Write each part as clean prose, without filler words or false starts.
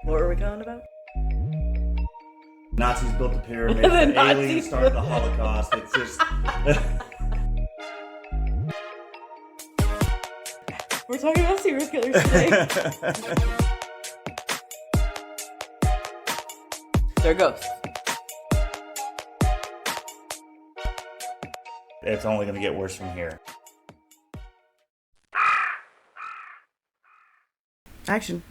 What were we going about? Nazis built the pyramids, the aliens started the Holocaust. It's just... We're talking about serial killers today. They're ghosts. It's only going to get worse from here. Action.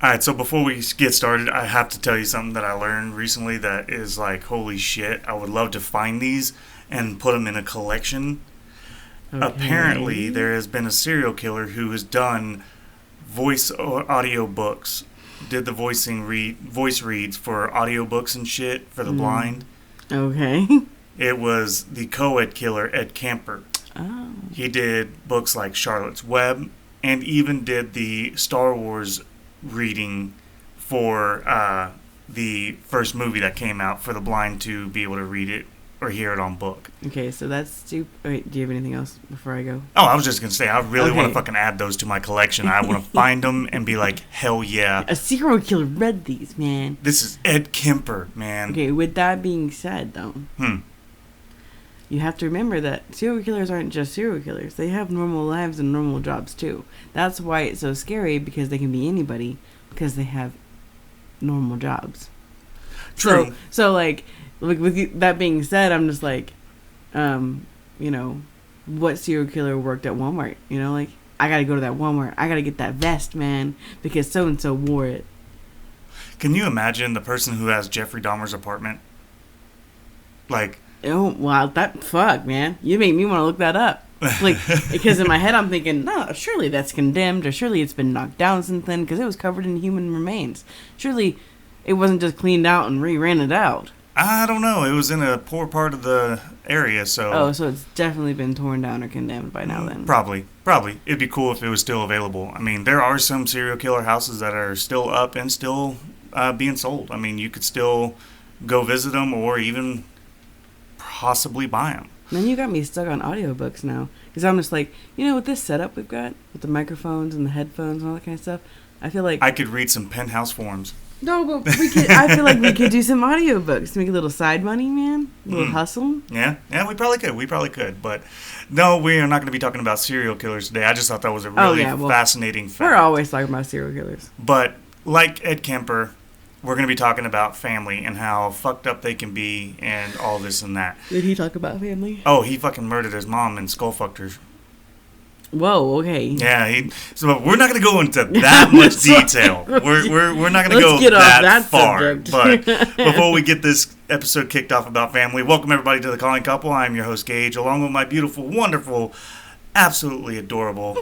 Alright, so before we get started, I have to tell you something that I learned recently that is like, holy shit, I would love to find these and put them in a collection. Okay. Apparently, there has been a serial killer who has done voice audio books, did the voice reads for audiobooks and shit for the blind. Okay. It was the co-ed killer, Ed Kemper. Oh. He did books like Charlotte's Web and even did the Star Wars reading for the first movie that came out for the blind to be able to read it or hear it on book. Okay, so that's stupid. Wait, do you have anything else before I go? Oh, I was just going to say, I really want to fucking add those to my collection. I want to find them and be like, hell yeah. A serial killer read these, man. This is Ed Kemper, man. Okay, with that being said, though, you have to remember that serial killers aren't just serial killers. They have normal lives and normal jobs, too. That's why it's so scary, because they can be anybody, because they have normal jobs. True. So like with that being said, I'm just like, what serial killer worked at Walmart? You know, like, I gotta go to that Walmart. I gotta get that vest, man, because so-and-so wore it. Can you imagine the person who has Jeffrey Dahmer's apartment? Like... Oh, wow, fuck, man. You make me want to look that up. Like, because in my head I'm thinking, no, surely that's condemned, or surely it's been knocked down since then, because it was covered in human remains. Surely it wasn't just cleaned out and re-rented out. I don't know. It was in a poor part of the area, so... Oh, so it's definitely been torn down or condemned by now then. Probably. It'd be cool if it was still available. I mean, there are some serial killer houses that are still up and still being sold. I mean, you could still go visit them or even possibly buy them. Man, you got me stuck on audiobooks now. Because I'm just like, with this setup we've got, with the microphones and the headphones and all that kind of stuff, I feel like... I could read some Penthouse forums. No, but I feel like we could do some audiobooks to make a little side money, man. A little hustle. Yeah, we probably could. But no, we are not going to be talking about serial killers today. I just thought that was a really fascinating fact. We're always talking about serial killers. But like Ed Kemper, we're going to be talking about family and how fucked up they can be and all this and that. Did he talk about family? Oh, he fucking murdered his mom and skull fucked her. Whoa, okay. Yeah, so we're not going to go into that much detail. We're not going to go that far. But before we get this episode kicked off about family, welcome everybody to The Calling Couple. I'm your host, Gage, along with my beautiful, wonderful, absolutely adorable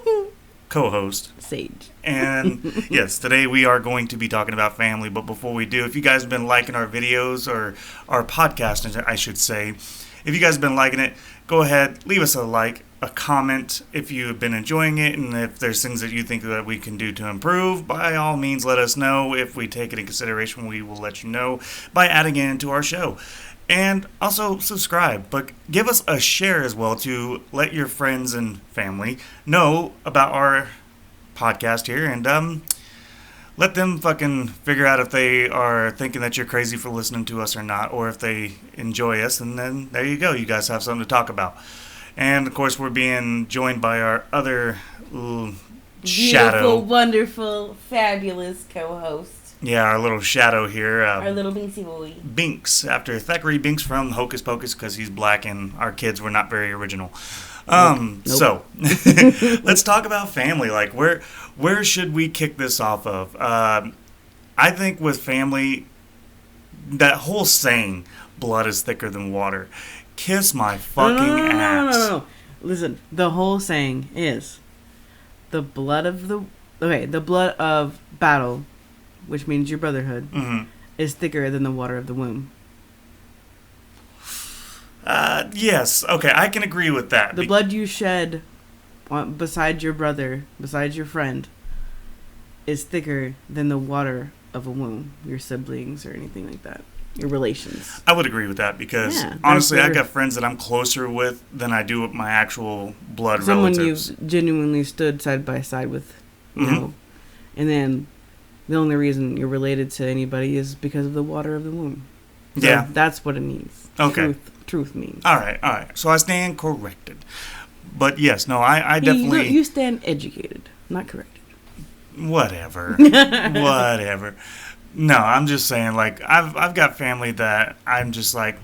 co-host, Sage. And yes, today we are going to be talking about family. But before we do, if you guys have been liking our videos or our podcast, I should say, if you guys have been liking it, go ahead, leave us a like, a comment if you've been enjoying it, and if there's things that you think that we can do to improve, by all means let us know. If we take it in consideration, we will let you know by adding it into our show. And also subscribe, but give us a share as well to let your friends and family know about our podcast here, and let them fucking figure out if they are thinking that you're crazy for listening to us or not, or if they enjoy us, and then there you go. You guys have something to talk about. And, of course, we're being joined by our other shadow. Beautiful, wonderful, fabulous co-host. Yeah, our little shadow here. Our little Binksy boy. Binks, after Thackeray Binks from Hocus Pocus, because he's black and our kids were not very original. Nope. So, let's talk about family. Like, where should we kick this off of? I think with family, that whole saying, blood is thicker than water. Kiss my fucking ass. No. Listen, the whole saying is the blood of battle, which means your brotherhood, is thicker than the water of the womb. Yes. Okay, I can agree with that. The blood you shed beside your brother, beside your friend, is thicker than the water of a womb, your siblings or anything like that. Your relations. I would agree with that because, honestly, I got friends that I'm closer with than I do with my actual blood relatives. Someone you've genuinely stood side by side with, you know. And then The only reason you're related to anybody is because of the water of the womb. So yeah. that's what it means. Okay. Truth means. All right. So I stand corrected. But yes, no, I definitely... You stand educated, not corrected. Whatever. No, I'm just saying, like, I've got family that I'm just like,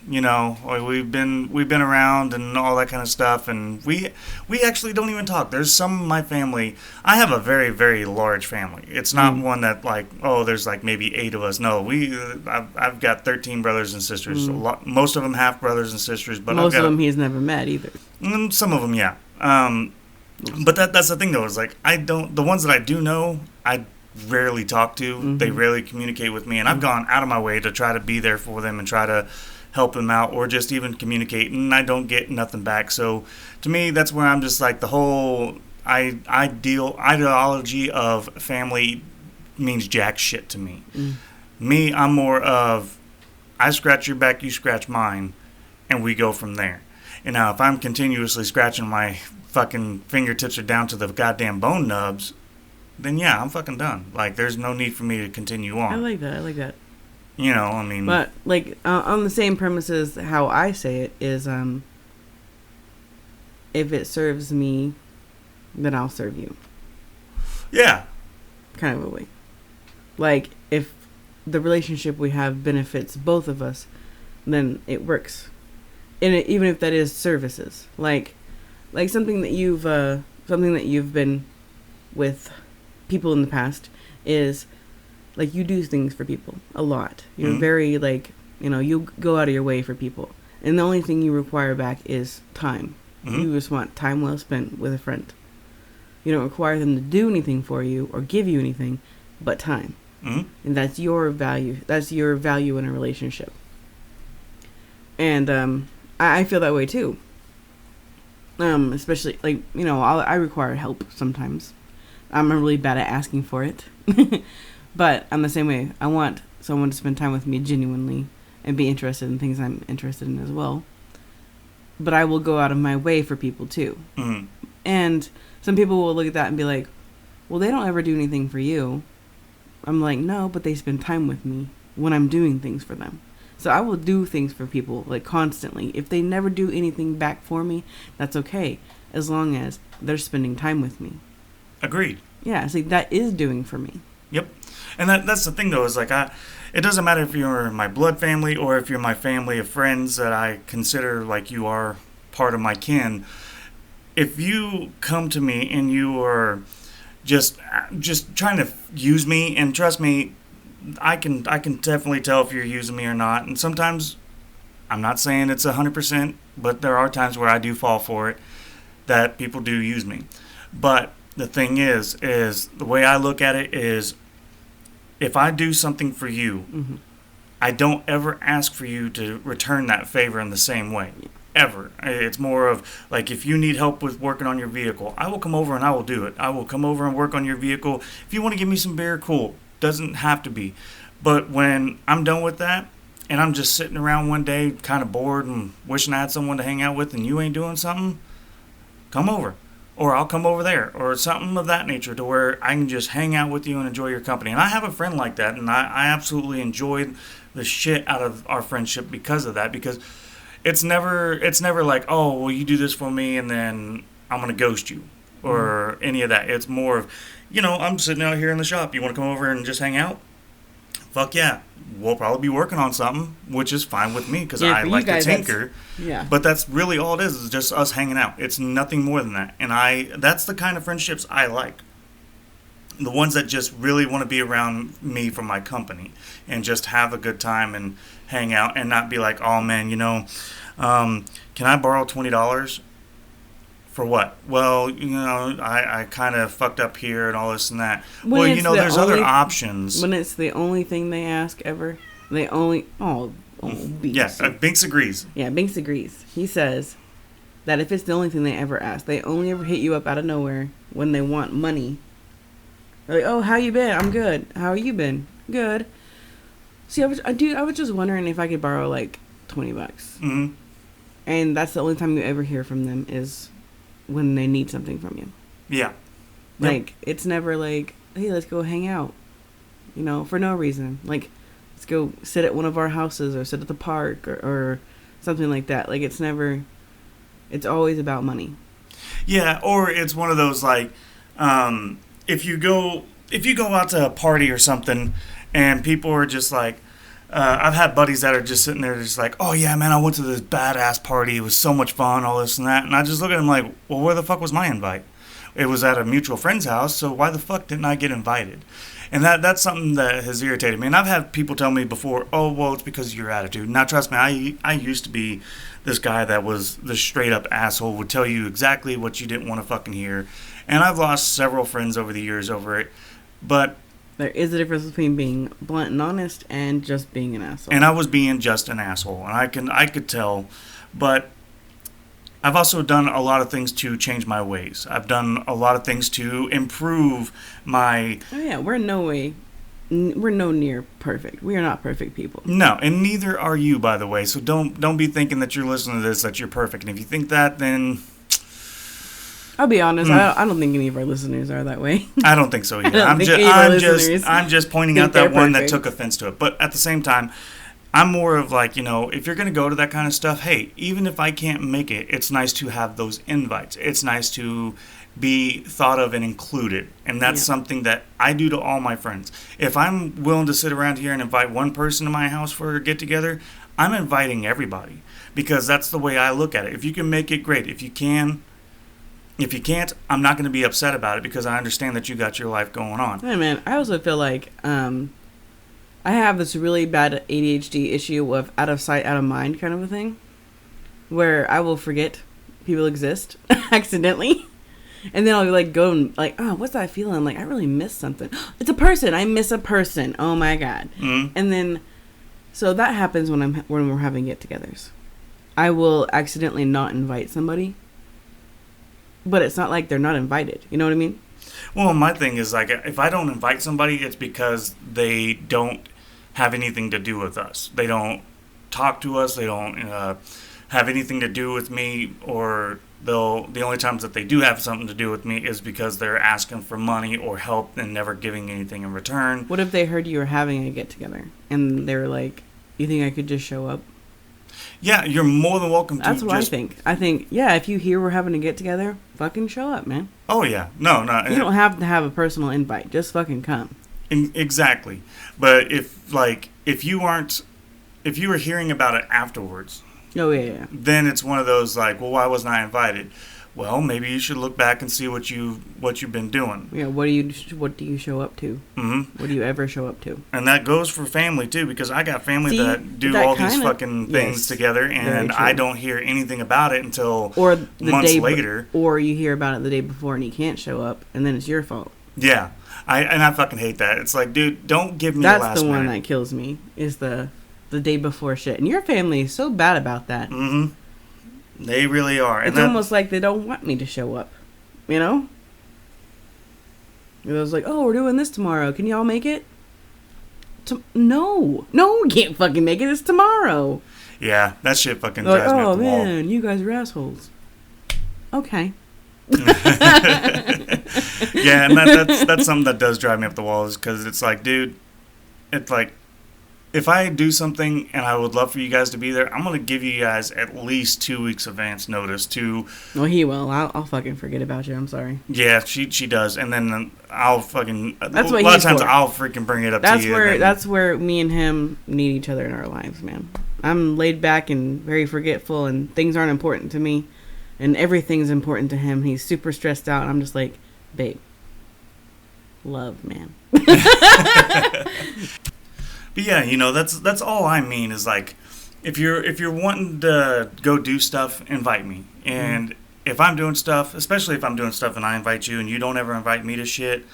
you know, we've been around and all that kind of stuff, and we actually don't even talk. There's some of my family. I have a very, very large family. It's not one that like, oh, there's like maybe 8 of us. No, I've got 13 brothers and sisters. Most of them half brothers and sisters, but most of them he's never met either. Some of them, yeah. But that's the thing though, is like the ones that I do know, I rarely talk to. They rarely communicate with me, and I've gone out of my way to try to be there for them and try to help them out or just even communicate, and I don't get nothing back. So to me, that's where I'm just like, the whole ideology of family means jack shit to me. Me, I'm more of, I scratch your back, you scratch mine, and we go from there. And now if I'm continuously scratching my fucking fingertips are down to the goddamn bone nubs, then yeah, I'm fucking done. Like, there's no need for me to continue on. I like that. You know, I mean... But, like, on the same premises, how I say it is, if it serves me, then I'll serve you. Yeah. Kind of a way. Like, if the relationship we have benefits both of us, then it works. And even if that is services. Like something that you've been with people in the past is... Like, you do things for people a lot. You're very, like, you know, you go out of your way for people. And the only thing you require back is time. You just want time well spent with a friend. You don't require them to do anything for you or give you anything but time. And that's your value. That's your value in a relationship. And I feel that way, too. Especially, like, you know, I require help sometimes. I'm really bad at asking for it. But I'm the same way. I want someone to spend time with me genuinely and be interested in things I'm interested in as well. But I will go out of my way for people too. And some people will look at that and be like, well, they don't ever do anything for you. I'm like, no, but they spend time with me when I'm doing things for them. So I will do things for people, like, constantly. If they never do anything back for me, that's okay, as long as they're spending time with me. Agreed. Yeah, see, that is doing for me. Yep. And that's the thing, though, is like, it doesn't matter if you're my blood family or if you're my family of friends that I consider like you are part of my kin. If you come to me and you are just trying to use me, and trust me, I can definitely tell if you're using me or not. And sometimes, I'm not saying it's 100%, but there are times where I do fall for it, that people do use me. But the thing is the way I look at it is, if I do something for you, I don't ever ask for you to return that favor in the same way. Ever. It's more of, like, if you need help with working on your vehicle, I will come over and I will do it. I will come over and work on your vehicle. If you want to give me some beer, cool. Doesn't have to be. But when I'm done with that, and I'm just sitting around one day kind of bored and wishing I had someone to hang out with, and you ain't doing something, come over. Or I'll come over there, or something of that nature, to where I can just hang out with you and enjoy your company. And I have a friend like that, and I absolutely enjoyed the shit out of our friendship because of that. Because it's never like, oh, well, you do this for me, and then I'm going to ghost you, or any of that. It's more of, you know, I'm sitting out here in the shop. You want to come over and just hang out? Fuck yeah. We'll probably be working on something, which is fine with me, because I like to tinker. Yeah. But that's really all it is just us hanging out. It's nothing more than that. And that's the kind of friendships I like. The ones that just really want to be around me for my company and just have a good time and hang out, and not be like, oh man, you know, can I borrow $20? For what? Well, you know, I kind of fucked up here and all this and that. Well, you know, there's other options. When it's the only thing they ask ever, they only... Binks. Yeah, Binks agrees. Yeah, Binks agrees. He says that if it's the only thing they ever ask, they only ever hit you up out of nowhere when they want money. They're like, oh, how you been? I'm good. How you been? Good. See, I was just wondering if I could borrow, like, $20. And that's the only time you ever hear from them is when they need something from you. Yeah. Like, it's never like, hey, let's go hang out, for no reason. Like, let's go sit at one of our houses or sit at the park or something like that. Like, it's always about money. Yeah, or it's one of those, like, if you go out to a party or something and people are just like, I've had buddies that are just sitting there just like, oh yeah, man, I went to this badass party. It was so much fun, all this and that. And I just look at them like, well, where the fuck was my invite? It was at a mutual friend's house, so why the fuck didn't I get invited? And that's something that has irritated me. And I've had people tell me before, oh, well, it's because of your attitude. Now, trust me, I used to be this guy that was the straight-up asshole, would tell you exactly what you didn't want to fucking hear. And I've lost several friends over the years over it. But there is a difference between being blunt and honest and just being an asshole. And I was being just an asshole, and I could tell. But I've also done a lot of things to change my ways. I've done a lot of things to improve my... Oh yeah, we're no near perfect. We are not perfect people. No, and neither are you, by the way. So don't be thinking that you're listening to this that you're perfect. And if you think that, then... I'll be honest. I don't think any of our listeners are that way. I don't think so either. I'm just pointing out that one that took offense to it. But at the same time, I'm more of like, if you're going to go to that kind of stuff, hey, even if I can't make it, it's nice to have those invites. It's nice to be thought of and included. And that's something that I do to all my friends. If I'm willing to sit around here and invite one person to my house for a get-together, I'm inviting everybody. Because that's the way I look at it. If you can make it, great. If you can't, I'm not going to be upset about it because I understand that you got your life going on. Hey, man, I also feel like I have this really bad ADHD issue of out of sight, out of mind kind of a thing, where I will forget people exist accidentally. And then I'll like go and like, oh, what's that feeling? Like, I really missed something. It's a person. I miss a person. Oh, my God. Mm-hmm. And then, so that happens when we're having get-togethers. I will accidentally not invite somebody. But it's not like they're not invited. You know what I mean? Well, my thing is, like, if I don't invite somebody, it's because they don't have anything to do with us. They don't talk to us. They don't have anything to do with me. Or the only times that they do have something to do with me is because they're asking for money or help and never giving anything in return. What if they heard you were having a get-together and they were like, you think I could just show up? Yeah, you're more than welcome to. That's what I think. I think, yeah, if you hear we're having a get-together, fucking show up, man. Oh, yeah. No. You don't have to have a personal invite. Just fucking come. Exactly. But if you were hearing about it afterwards. Oh, yeah. Then it's one of those, like, well, why wasn't I invited? Well, maybe you should look back and see what you've been doing. Yeah, what do you show up to? Mm-hmm. What do you ever show up to? And that goes for family too, because I got family that do all these fucking things together, and I don't hear anything about it until months later. Or you hear about it the day before and you can't show up, and then it's your fault. Yeah, I fucking hate that. It's like, dude, don't give me the last minute. That's the one that kills me. Is the day before shit, and your family is so bad about that. Mm-hmm. They really are. It's almost like they don't want me to show up, you know? It was like, oh, we're doing this tomorrow. Can y'all make it? No, we can't fucking make it. It's tomorrow. Yeah, that shit fucking drives me up the wall. Oh, man, you guys are assholes. Okay. Yeah, and that's something that does drive me up the wall, is because it's like, dude, it's like, if I do something and I would love for you guys to be there, I'm going to give you guys at least 2 weeks advance notice to... Well, he will. I'll fucking forget about you. I'm sorry. Yeah, she does. And then I'll fucking... That's what a lot of times I'll freaking bring it up to you. That's where me and him need each other in our lives, man. I'm laid back and very forgetful, and things aren't important to me. And everything's important to him. He's super stressed out, and I'm just like, babe. Love, man. But yeah, that's all I mean is, like, if you're wanting to go do stuff, invite me. And if I'm doing stuff, especially if I'm doing stuff and I invite you and you don't ever invite me to shit,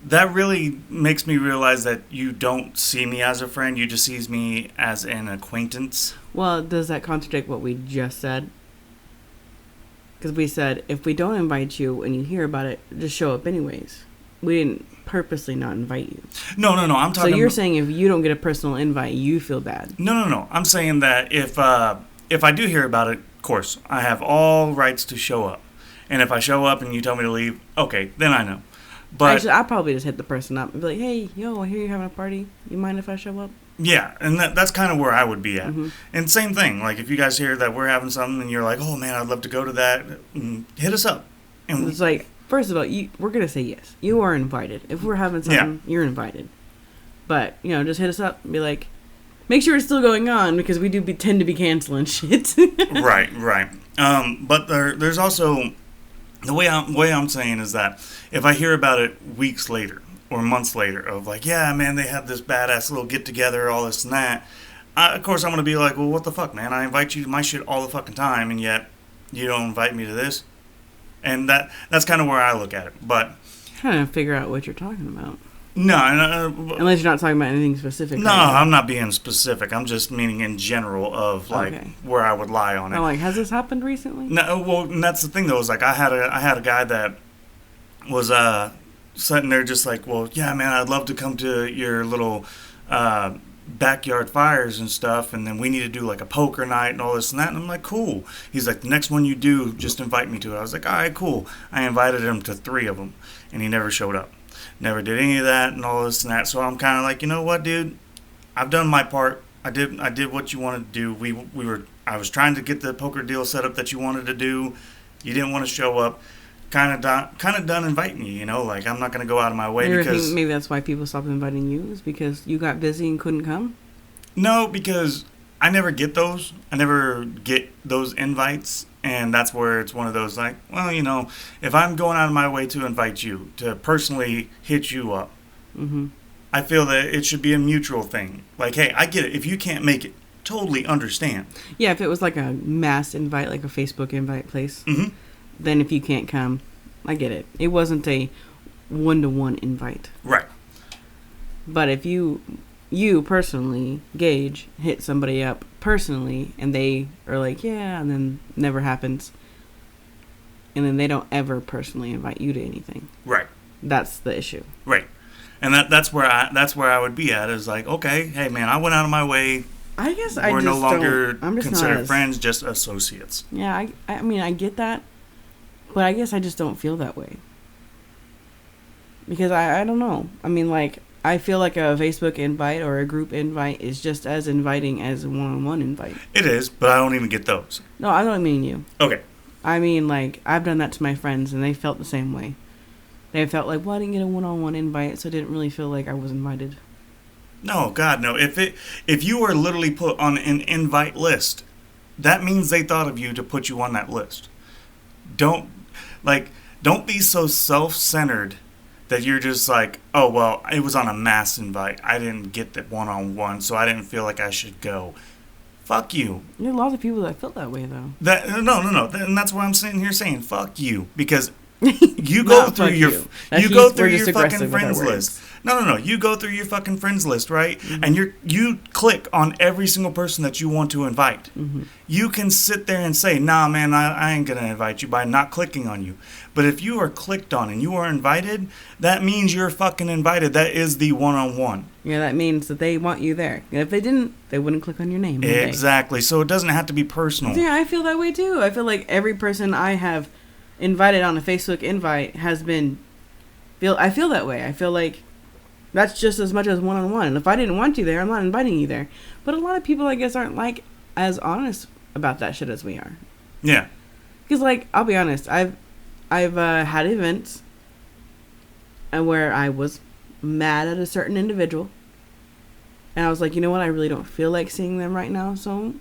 that really makes me realize that you don't see me as a friend. You just sees me as an acquaintance. Well, does that contradict what we just said? Because we said, if we don't invite you and you hear about it, just show up anyways. We didn't purposely not invite you. No. I'm talking. So you're saying if you don't get a personal invite, you feel bad? No. I'm saying that if I do hear about it, of course, I have all rights to show up. And if I show up and you tell me to leave, okay, then I know. But I'll probably just hit the person up and be like, hey, yo, I hear you're having a party. You mind if I show up? yeah, and that's kind of where I would be at. Mm-hmm. And same thing, like if you guys hear that we're having something and you're like, oh man, I'd love to go to that, hit us up. And It's like, first of all, we're going to say yes. You are invited. If we're having something, you're invited. But, just hit us up and be like, make sure it's still going on because we do tend to be canceling shit. right. But there's also, the way I'm saying is that if I hear about it weeks later or months later of like, yeah, man, they have this badass little get together, all this and that, of course I'm going to be like, well, what the fuck, man? I invite you to my shit all the fucking time and yet you don't invite me to this. And that's kind of where I look at it. But trying to figure out what you're talking about. No. Unless you're not talking about anything specific. No, right, I'm not being specific. I'm just meaning in general of like where I would lie on it. I'm like, has this happened recently? No, well, and that's the thing though. Is like I had a guy that was sitting there just like, well, yeah, man, I'd love to come to your little backyard fires and stuff, and then we need to do like a poker night and all this and that. And I'm like, cool. He's like, the next one you do, just invite me to it. I was like, all right, cool. I invited him to 3 of them, and he never showed up. Never did any of that and all this and that. So I'm kind of like, you know what, dude? I've done my part. I did what you wanted to do. I was trying to get the poker deal set up that you wanted to do. You didn't want to show up. Kind of done inviting you. Like I'm not going to go out of my way because maybe that's why people stopped inviting you, is because you got busy and couldn't come. No, because I never get those. I never get those invites. And that's where it's one of those like, well, if I'm going out of my way to invite you, to personally hit you up, I feel that it should be a mutual thing. Like, hey, I get it. If you can't make it, totally understand. Yeah, if it was like a mass invite, like a Facebook invite place, then if you can't come, I get it. It wasn't a one-to-one invite. Right. But if you personally, Gage, hit somebody up personally and they are like, yeah, and then never happens, and then they don't ever personally invite you to anything. Right. That's the issue. Right. And that's where I would be at, is like, okay, hey man, I went out of my way. I guess we're no longer considered friends, just associates. Yeah, I mean I get that, but I guess I just don't feel that way. Because I don't know. I mean, like, I feel like a Facebook invite or a group invite is just as inviting as a one-on-one invite. It is, but I don't even get those. No, I don't mean you. Okay. I mean, like, I've done that to my friends, and they felt the same way. They felt like, well, I didn't get a one-on-one invite, so I didn't really feel like I was invited. No, God, no. If you were literally put on an invite list, that means they thought of you to put you on that list. Don't be so self-centered that you're just like, oh, well, it was on a mass invite. I didn't get the one-on-one, so I didn't feel like I should go. Fuck you. There are a lot of people that feel that way, though. No. And that's why I'm sitting here saying, fuck you. Because you go through your fucking friends list. No. You go through your fucking friends list, right? Mm-hmm. And you click on every single person that you want to invite. Mm-hmm. You can sit there and say, nah, man, I ain't going to invite you by not clicking on you. But if you are clicked on and you are invited, that means you're fucking invited. That is the one-on-one. Yeah, that means that they want you there. And if they didn't, they wouldn't click on your name. Exactly. So it doesn't have to be personal. Yeah, I feel that way too. I feel like every person I have invited on a Facebook invite has been... I feel that way. I feel like that's just as much as one-on-one. And if I didn't want you there, I'm not inviting you there. But a lot of people, I guess, aren't like as honest about that shit as we are. Yeah. Because, like, I'll be honest, I've had events where I was mad at a certain individual, and I was like, you know what, I really don't feel like seeing them right now, so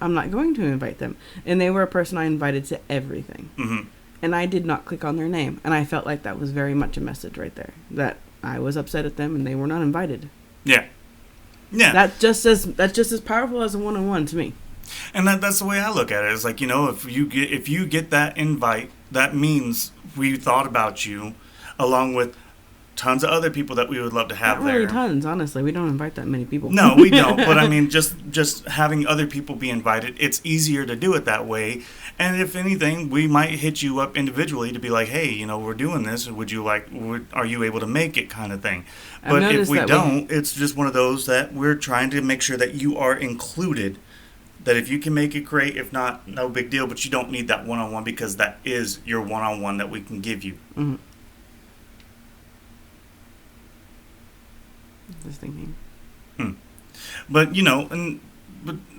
I'm not going to invite them. And they were a person I invited to everything. Mm-hmm. And I did not click on their name, and I felt like that was very much a message right there, that I was upset at them and they were not invited. Yeah. That's just as powerful as a one-on-one to me. And that's the way I look at it. It's like, if you get that invite, that means we thought about you, along with tons of other people that we would love to have there. Not really tons, honestly. We don't invite that many people. No, we don't. But I mean, just having other people be invited, it's easier to do it that way. And if anything, we might hit you up individually to be like, hey, we're doing this. Are you able to make it, kind of thing. But if we don't, it's just one of those that we're trying to make sure that you are included. That if you can make it, great. If not, no big deal. But you don't need that one-on-one, because that is your one-on-one that we can give you. Mm-hmm. Just thinking. But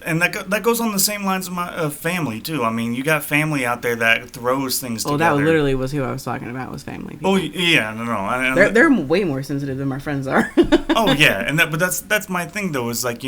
and that goes on the same lines of my family too. I mean, you got family out there that throws things together. Oh, that literally was who I was talking about. Was family. People. Oh yeah, no. They're way more sensitive than my friends are. Oh yeah, but that's my thing though. Is like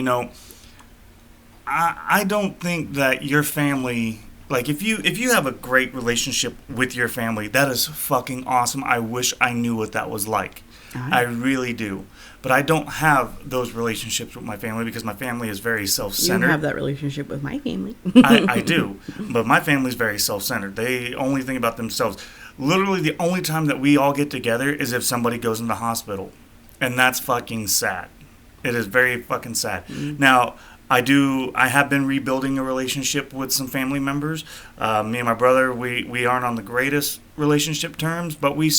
I don't think that your family. Like, if you have a great relationship with your family, that is fucking awesome. I wish I knew what that was like. I really do. But I don't have those relationships with my family because my family is very self-centered. You have that relationship with my family. I do. But my family is very self-centered. They only think about themselves. Literally, the only time that we all get together is if somebody goes in the hospital. And that's fucking sad. It is very fucking sad. Mm-hmm. Now, I have been rebuilding a relationship with some family members. Me and my brother, we aren't on the greatest relationship terms, but we're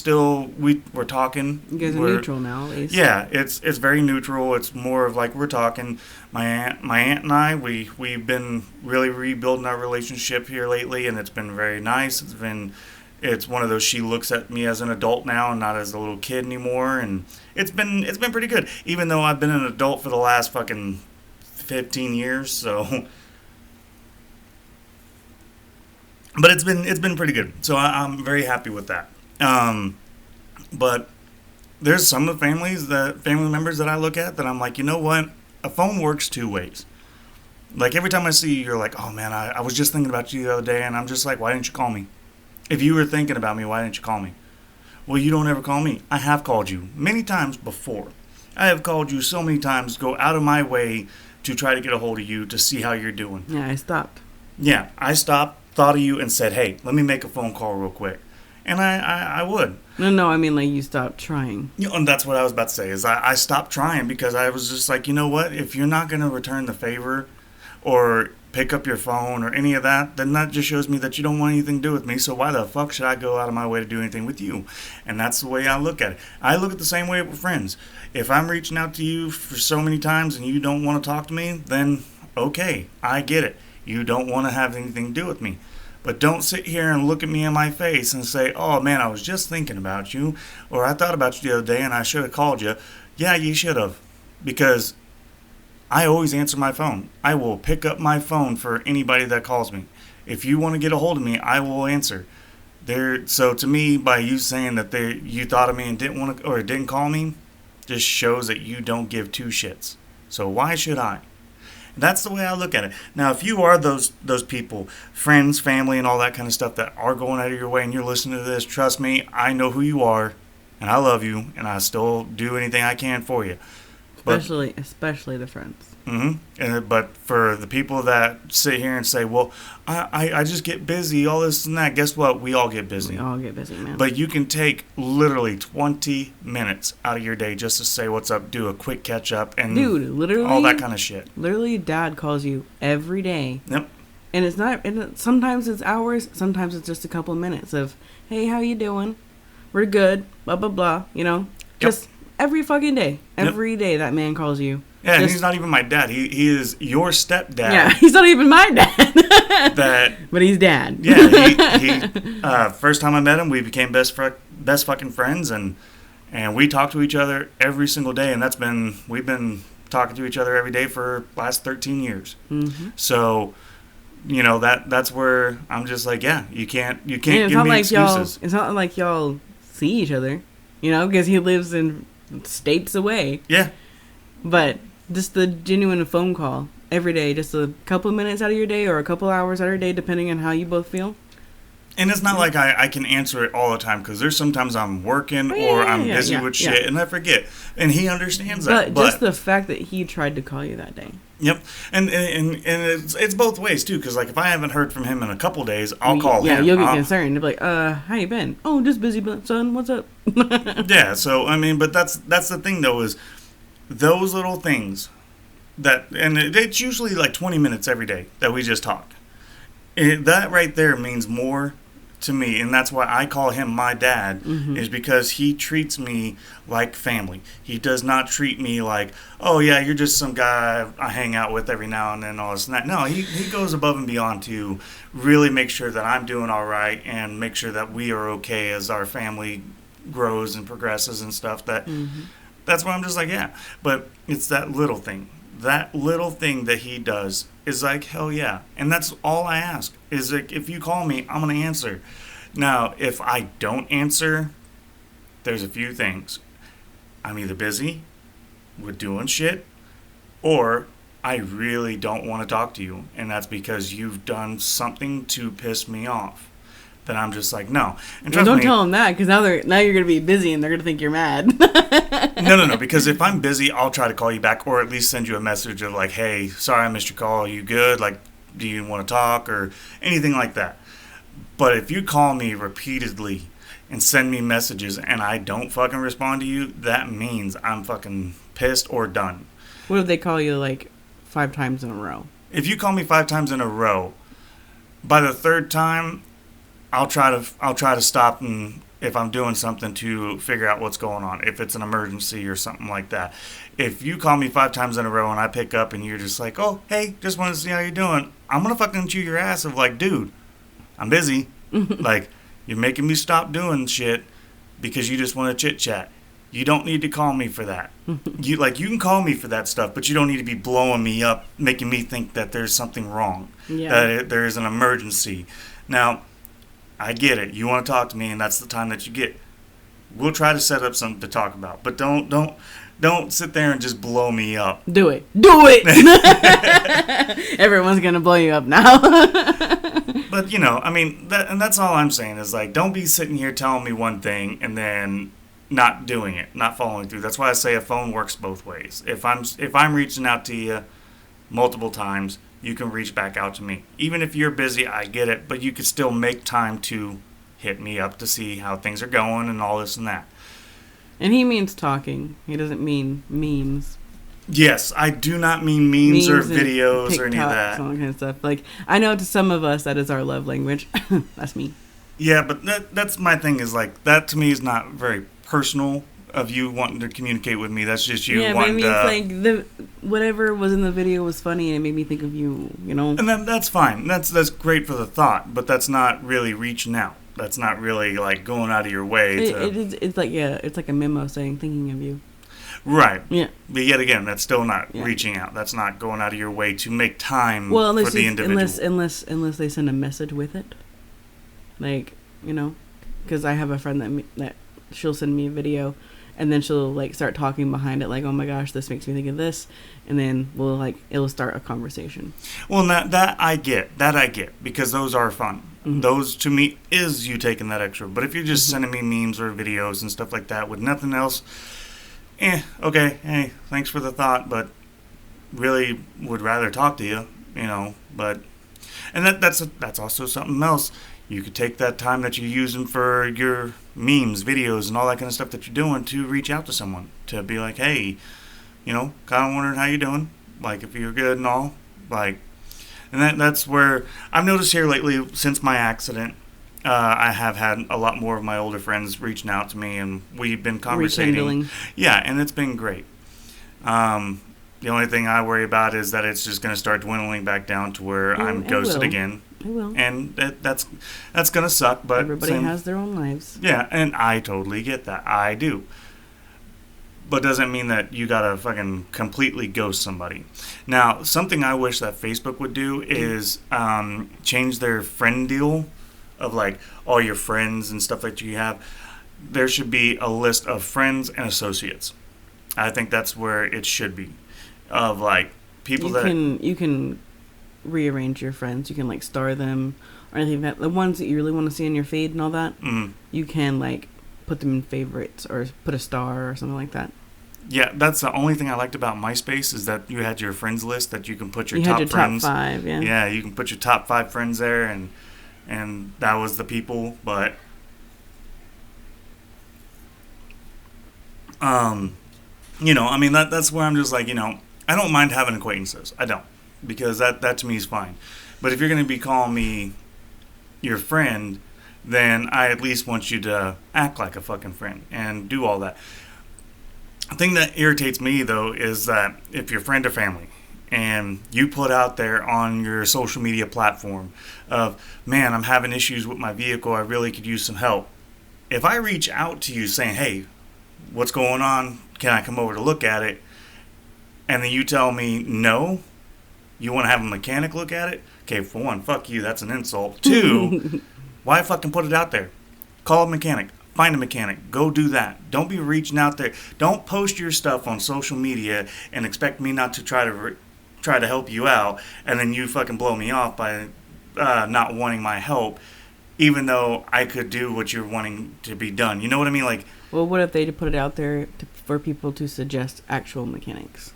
talking. You guys are neutral now, at least. Yeah, it's very neutral. It's more of like we're talking. My aunt and I, we've been really rebuilding our relationship here lately, and it's been very nice. It's one of those, she looks at me as an adult now and not as a little kid anymore, and it's been pretty good. Even though I've been an adult for the last fucking 15 years, so but it's been pretty good, so I'm very happy with that. But there's some of the family members that I look at that I'm like, you know what, a phone works two ways. Like, every time I see you, you're like, oh man, I was just thinking about you the other day, and I'm just like, why didn't you call me? If you were thinking about me, why didn't you call me? Well, you don't ever call me. I have called you many times before. I have called you so many times, go out of my way to try to get a hold of you to see how you're doing. Yeah, I stopped. Yeah, I stopped, thought of you, and said, hey, let me make a phone call real quick. And I would. No, I mean, like, you stopped trying. And that's what I was about to say, is I stopped trying because I was just like, you know what? If you're not going to return the favor or pick up your phone or any of that, then that just shows me that you don't want anything to do with me. So why the fuck should I go out of my way to do anything with you? And that's the way I look at it. I look at the same way with friends. If I'm reaching out to you for so many times and you don't want to talk to me, then okay, I get it. You don't want to have anything to do with me. But don't sit here and look at me in my face and say, oh man, I was just thinking about you, or I thought about you the other day and I should have called you. Yeah, you should have. Because I always answer my phone. I will pick up my phone for anybody that calls me. If you want to get a hold of me, I will answer. So to me, by you saying that you thought of me and didn't call me, just shows that you don't give two shits. So why should I? That's the way I look at it. Now, if you are those people, friends, family, and all that kind of stuff that are going out of your way and you're listening to this, trust me, I know who you are, and I love you, and I still do anything I can for you. Especially the friends. Mm-hmm. But for the people that sit here and say, well, I just get busy, all this and that, guess what? We all get busy. We all get busy, man. But you can take literally 20 minutes out of your day just to say what's up, do a quick catch up, and literally all that kind of shit. Literally, Dad calls you every day. Yep. And it's not. And sometimes it's hours. Sometimes it's just a couple of minutes of, hey, how you doing? We're good. Blah blah blah. Just every fucking day. Every day that man calls you. Yeah, and he's not even my dad. He is your stepdad. Yeah, he's not even my dad. But he's dad. Yeah, he first time I met him, we became best fucking friends, and we talk to each other every single day, and we've been talking to each other every day for last 13 years. Mm-hmm. So, that's where I'm just like, yeah, you can't give me excuses. It's not like y'all see each other, because he lives in states away. Yeah. But just the genuine phone call every day, just a couple of minutes out of your day or a couple hours out of your day, depending on how you both feel. And it's not like I can answer it all the time, because there's sometimes I'm working or I'm busy with shit and I forget. And he understands that. But just the fact that he tried to call you that day. Yep. And it's both ways, too, because like if I haven't heard from him in a couple days, I'll call him. Yeah, you'll get concerned. You'll be like, how you been? Oh, just busy, son. What's up? Yeah, so, I mean, but that's the thing, though, is those little things and it's usually like 20 minutes every day that we just talk. That right there means more to me, and that's why I call him my dad, is because he treats me like family. He does not treat me like, oh yeah, you're just some guy I hang out with every now and then, all this and that. No, he goes above and beyond to really make sure that I'm doing all right and make sure that we are okay as our family grows and progresses and stuff. That That's why I'm just like, yeah. But it's that little thing. That little thing that he does is like, hell yeah. And that's all I ask. Is like, if you call me, I'm going to answer. Now, if I don't answer, there's a few things. I'm either busy with doing shit, or I really don't want to talk to you. And that's because you've done something to piss me off. Then I'm just like, no. And well, don't tell them that, because now you're going to be busy and they're going to think you're mad. No. Because if I'm busy, I'll try to call you back, or at least send you a message of like, hey, sorry I missed your call. Are you good? Like, do you want to talk or anything like that? But if you call me repeatedly and send me messages and I don't fucking respond to you, that means I'm fucking pissed or done. What if they call you like 5 times in a row? If you call me 5 times in a row, by the 3rd time, I'll try to stop, and if I'm doing something, to figure out what's going on, if it's an emergency or something like that. If you call me 5 times in a row and I pick up and you're just like, oh, hey, just want to see how you're doing, I'm going to fucking chew your ass of like, dude, I'm busy. Like, you're making me stop doing shit because you just want to chit chat. You don't need to call me for that. You can call me for that stuff, but you don't need to be blowing me up, making me think that there's something wrong, that there is an emergency. Now, I get it. You want to talk to me, and that's the time that you get. We'll try to set up something to talk about, but don't sit there and just blow me up. Do it. Everyone's gonna blow you up now. But I mean, that's all I'm saying is like, don't be sitting here telling me one thing and then not doing it, not following through. That's why I say a phone works both ways. If I'm reaching out to you multiple times, you can reach back out to me. Even if you're busy, I get it, but you could still make time to hit me up to see how things are going and all this and that. And he means talking. He doesn't mean memes. Yes, I do not mean memes or videos TikToks, or any of that. All that kind of stuff. Like, I know to some of us that is our love language. That's me. Yeah, but that's my thing is like, that to me is not very personal of you wanting to communicate with me. That's just you wanting to... Yeah, but I mean, it's like, whatever was in the video was funny and it made me think of you, And that's fine. That's great for the thought, but that's not really reaching out. That's not really like going out of your way It's like, it's like a memo saying thinking of you. Right. Yeah. But yet again, that's still not reaching out. That's not going out of your way to make time for the individual. Unless they send a message with it. Like, because I have a friend that she'll send me a video and then she'll like start talking behind it like, oh my gosh, this makes me think of this, and then it'll start a conversation. Well, that I get because those are fun. Mm-hmm. Those to me is you taking that extra. But if you're just sending me memes or videos and stuff like that with nothing else, okay, hey, thanks for the thought, but really would rather talk to you, but and that's also something else. You could take that time that you're using for your memes, videos, and all that kind of stuff that you're doing to reach out to someone. To be like, hey, kind of wondering how you're doing. Like, if you're good and all. Like, and that's where I've noticed here lately, since my accident, I have had a lot more of my older friends reaching out to me, and we've been conversating. Rekindling. Yeah, and it's been great. The only thing I worry about is that it's just going to start dwindling back down to where I'm ghosted again. It will. And that's going to suck, but... Everybody has their own lives. Yeah, and I totally get that. I do. But doesn't mean that you got to fucking completely ghost somebody. Now, something I wish that Facebook would do is change their friend deal of, like, all your friends and stuff that you have. There should be a list of friends and associates. I think that's where it should be. Of, like, people You can rearrange your friends. You can like star them or anything like that. The ones that you really want to see in your feed and all that, you can like put them in favorites or put a star or something like that. Yeah, that's the only thing I liked about MySpace is that you had your friends list that you can put your top friends. Top 5, yeah. Yeah, you can put your top 5 friends there, and that was the people. But I mean that's where I'm just like, I don't mind having acquaintances. I don't. Because that to me is fine. But if you're going to be calling me your friend, then I at least want you to act like a fucking friend and do all that. The thing that irritates me, though, is that if you're friend or family and you put out there on your social media platform of, man, I'm having issues with my vehicle, I really could use some help. If I reach out to you saying, hey, what's going on? Can I come over to look at it? And then you tell me, no, you want to have a mechanic look at it? Okay, for one, fuck you, that's an insult. Two, why fucking put it out there? Call a mechanic. Find a mechanic. Go do that. Don't be reaching out there. Don't post your stuff on social media and expect me not to try to help you out, and then you fucking blow me off by not wanting my help, even though I could do what you're wanting to be done. You know what I mean? Like, well, what if they put it out there for people to suggest actual mechanics?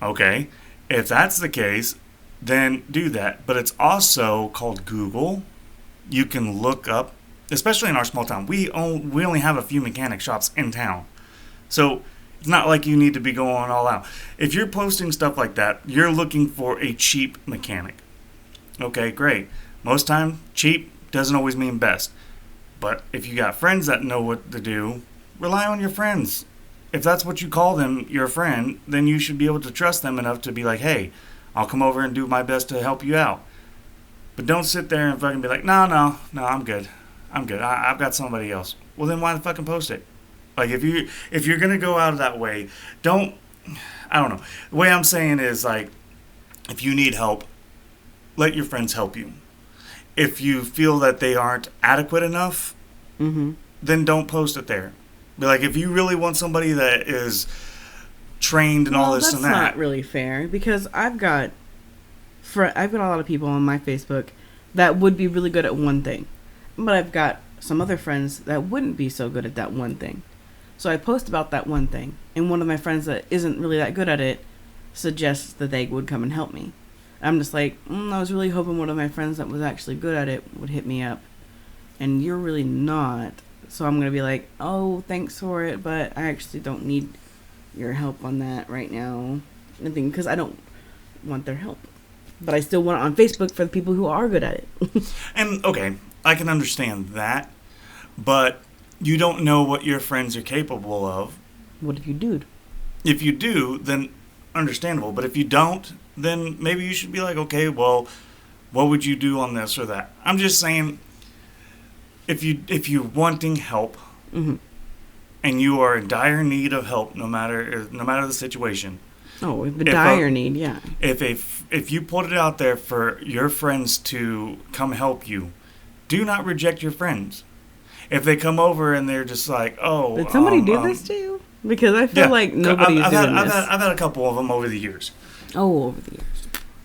Okay, if that's the case, then do that. But it's also called Google. You can look up, especially in our small town. We only have a few mechanic shops in town, so it's not like you need to be going all out. If you're posting stuff like that, you're looking for a cheap mechanic. Okay, great. Most time, cheap doesn't always mean best. But if you got friends that know what to do, rely on your friends. If that's what you call them, your friend, then you should be able to trust them enough to be like, hey, I'll come over and do my best to help you out. But don't sit there and fucking be like, no, I'm good. I've got somebody else. Well, then why the fucking post it? Like, if you're gonna go out of that way, I don't know. The way I'm saying is, like, if you need help, let your friends help you. If you feel that they aren't adequate enough, then don't post it there. Be like, if you really want somebody that is trained and all this and that. That's not really fair, because I've got a lot of people on my Facebook that would be really good at one thing, but I've got some other friends that wouldn't be so good at that one thing. So I post about that one thing, and one of my friends that isn't really that good at it suggests that they would come and help me. I'm just like, I was really hoping one of my friends that was actually good at it would hit me up, and you're really not. So I'm going to be like, oh, thanks for it, but I actually don't need your help on that right now. Because I don't want their help. But I still want it on Facebook for the people who are good at it. And, okay, I can understand that, but you don't know what your friends are capable of. What if you do? If you do, then understandable. But if you don't, then maybe you should be like, okay, well, what would you do on this or that? I'm just saying, if you're wanting help, and you are in dire need of help, no matter the situation. Oh, the dire need, yeah. If you put it out there for your friends to come help you, do not reject your friends. If they come over and they're just like, oh, did somebody do this to you? Because I feel like nobody's doing this. I've had a couple of them over the years. Oh, over the years.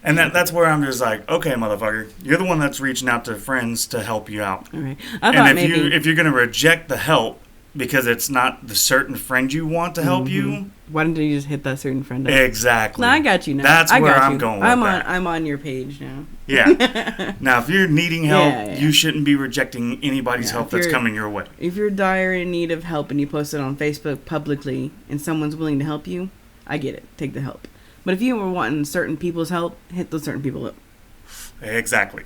And that's where I'm just like, okay, motherfucker, you're the one that's reaching out to friends to help you out. All right. If you're gonna reject the help because it's not the certain friend you want to help you, why didn't you just hit that certain friend up? Exactly. No, I got you now. That's where I'm going with that. I'm on your page now. Yeah. Now, if you're needing help, you shouldn't be rejecting anybody's help that's coming your way. If you're dire in need of help and you post it on Facebook publicly and someone's willing to help you, I get it. Take the help. But if you were wanting certain people's help, hit those certain people up. Exactly.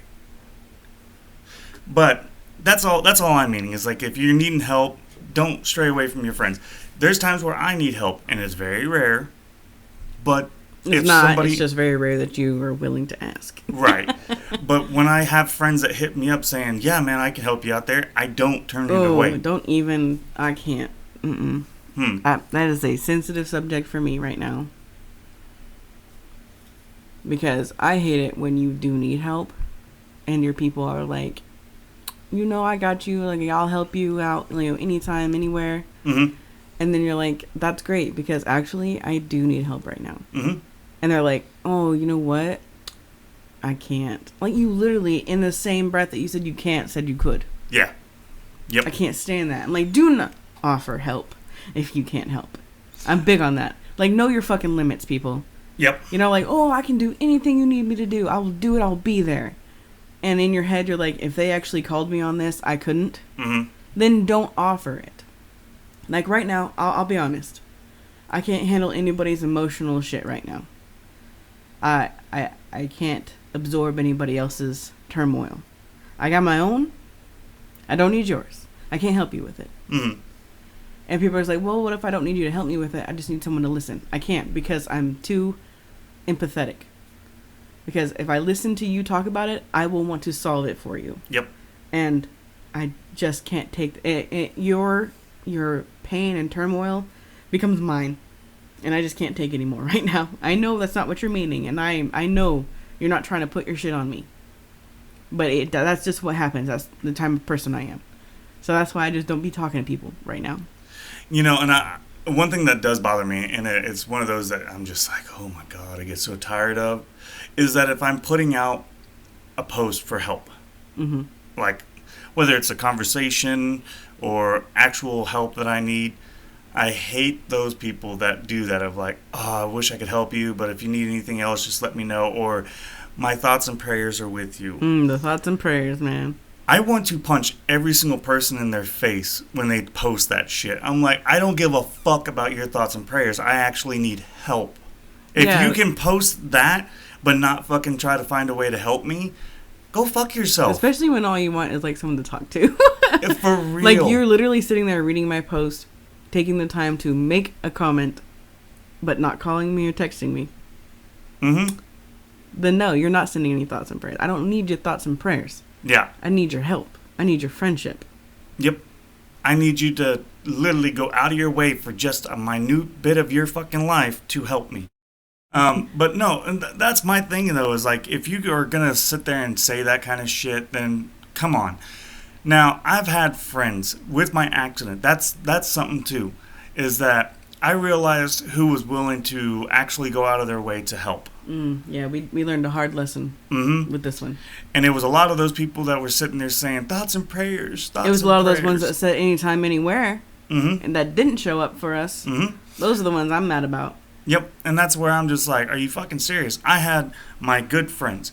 But that's all I'm meaning is, like, if you're needing help, don't stray away from your friends. There's times where I need help, and it's very rare. But it's just very rare that you are willing to ask. Right. But when I have friends that hit me up saying, yeah, man, I can help you out there, I don't turn it away. Don't even, I can't. That is a sensitive subject for me right now. Because I hate it when you do need help and your people are like, I got you, like, I'll help you out, anytime, anywhere. And then you're like, that's great, because actually I do need help right now. And they're like, oh, you know what? I can't. Like, you literally, in the same breath that you said you can't, said you could. Yeah. Yep. I can't stand that. I'm like, do not offer help if you can't help. I'm big on that. Like, know your fucking limits, people. Yep. Like, oh, I can do anything you need me to do. I will do it. I'll be there. And in your head, you're like, if they actually called me on this, I couldn't. Then don't offer it. Like, right now, I'll be honest. I can't handle anybody's emotional shit right now. I can't absorb anybody else's turmoil. I got my own. I don't need yours. I can't help you with it. And people are like, well, what if I don't need you to help me with it? I just need someone to listen. I can't, because I'm too empathetic. Because if I listen to you talk about it, I will want to solve it for you. Yep. And I just can't take your pain and turmoil becomes mine. And I just can't take it anymore right now. I know that's not what you're meaning, and I know you're not trying to put your shit on me. But that's just what happens. That's the type of person I am. So that's why I just don't be talking to people right now. You know, and one thing that does bother me, and it's one of those that I'm just like, oh my God, I get so tired of, is that if I'm putting out a post for help, Mm-hmm. like whether it's a conversation or actual help that I need, I hate those people that do that of like, oh, I wish I could help you, but if you need anything else, just let me know, or my thoughts and prayers are with you. The thoughts and prayers, man. I want to punch every single person in their face when they post that shit. I'm like, I don't give a fuck about your thoughts and prayers. I actually need help. If you can post that, but not fucking try to find a way to help me, go fuck yourself. Especially when all you want is like someone to talk to. For real. Like you're literally sitting there reading my post, taking the time to make a comment, but not calling me or texting me. Mm-hmm. Then no, you're not sending any thoughts and prayers. I don't need your thoughts and prayers. Yeah. I need your help. I need your friendship. Yep. I need you to literally go out of your way for just a minute bit of your fucking life to help me. But no, and that's my thing though, is like, if you are gonna sit there and say that kind of shit, then come on. Now, I've had friends with my accident. That's something too, is that I realized who was willing to actually go out of their way to help. Yeah, we learned a hard lesson with this one. And it was a lot of those people that were sitting there saying thoughts and prayers. It was a lot of those ones that said anytime, anywhere, and that didn't show up for us. Those are the ones I'm mad about. Yep, and that's where I'm just like, are you fucking serious? I had my good friends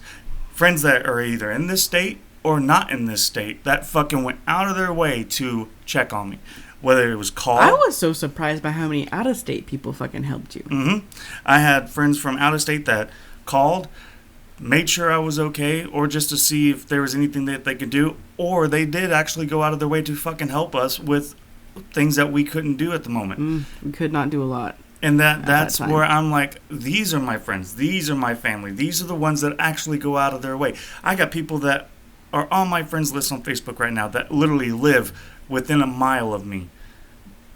that are either in this state or not in this state, that fucking went out of their way to check on me. Whether it was call. I was so surprised by how many out-of-state people fucking helped you. I had friends from out of state that called, made sure I was okay, or just to see if there was anything that they could do, or they did actually go out of their way to fucking help us with things that we couldn't do at the moment. We could not do a lot. And that's where I'm like, these are my friends, these are my family, these are the ones that actually go out of their way. I got people that are on my friends list on Facebook right now that literally live within a mile of me,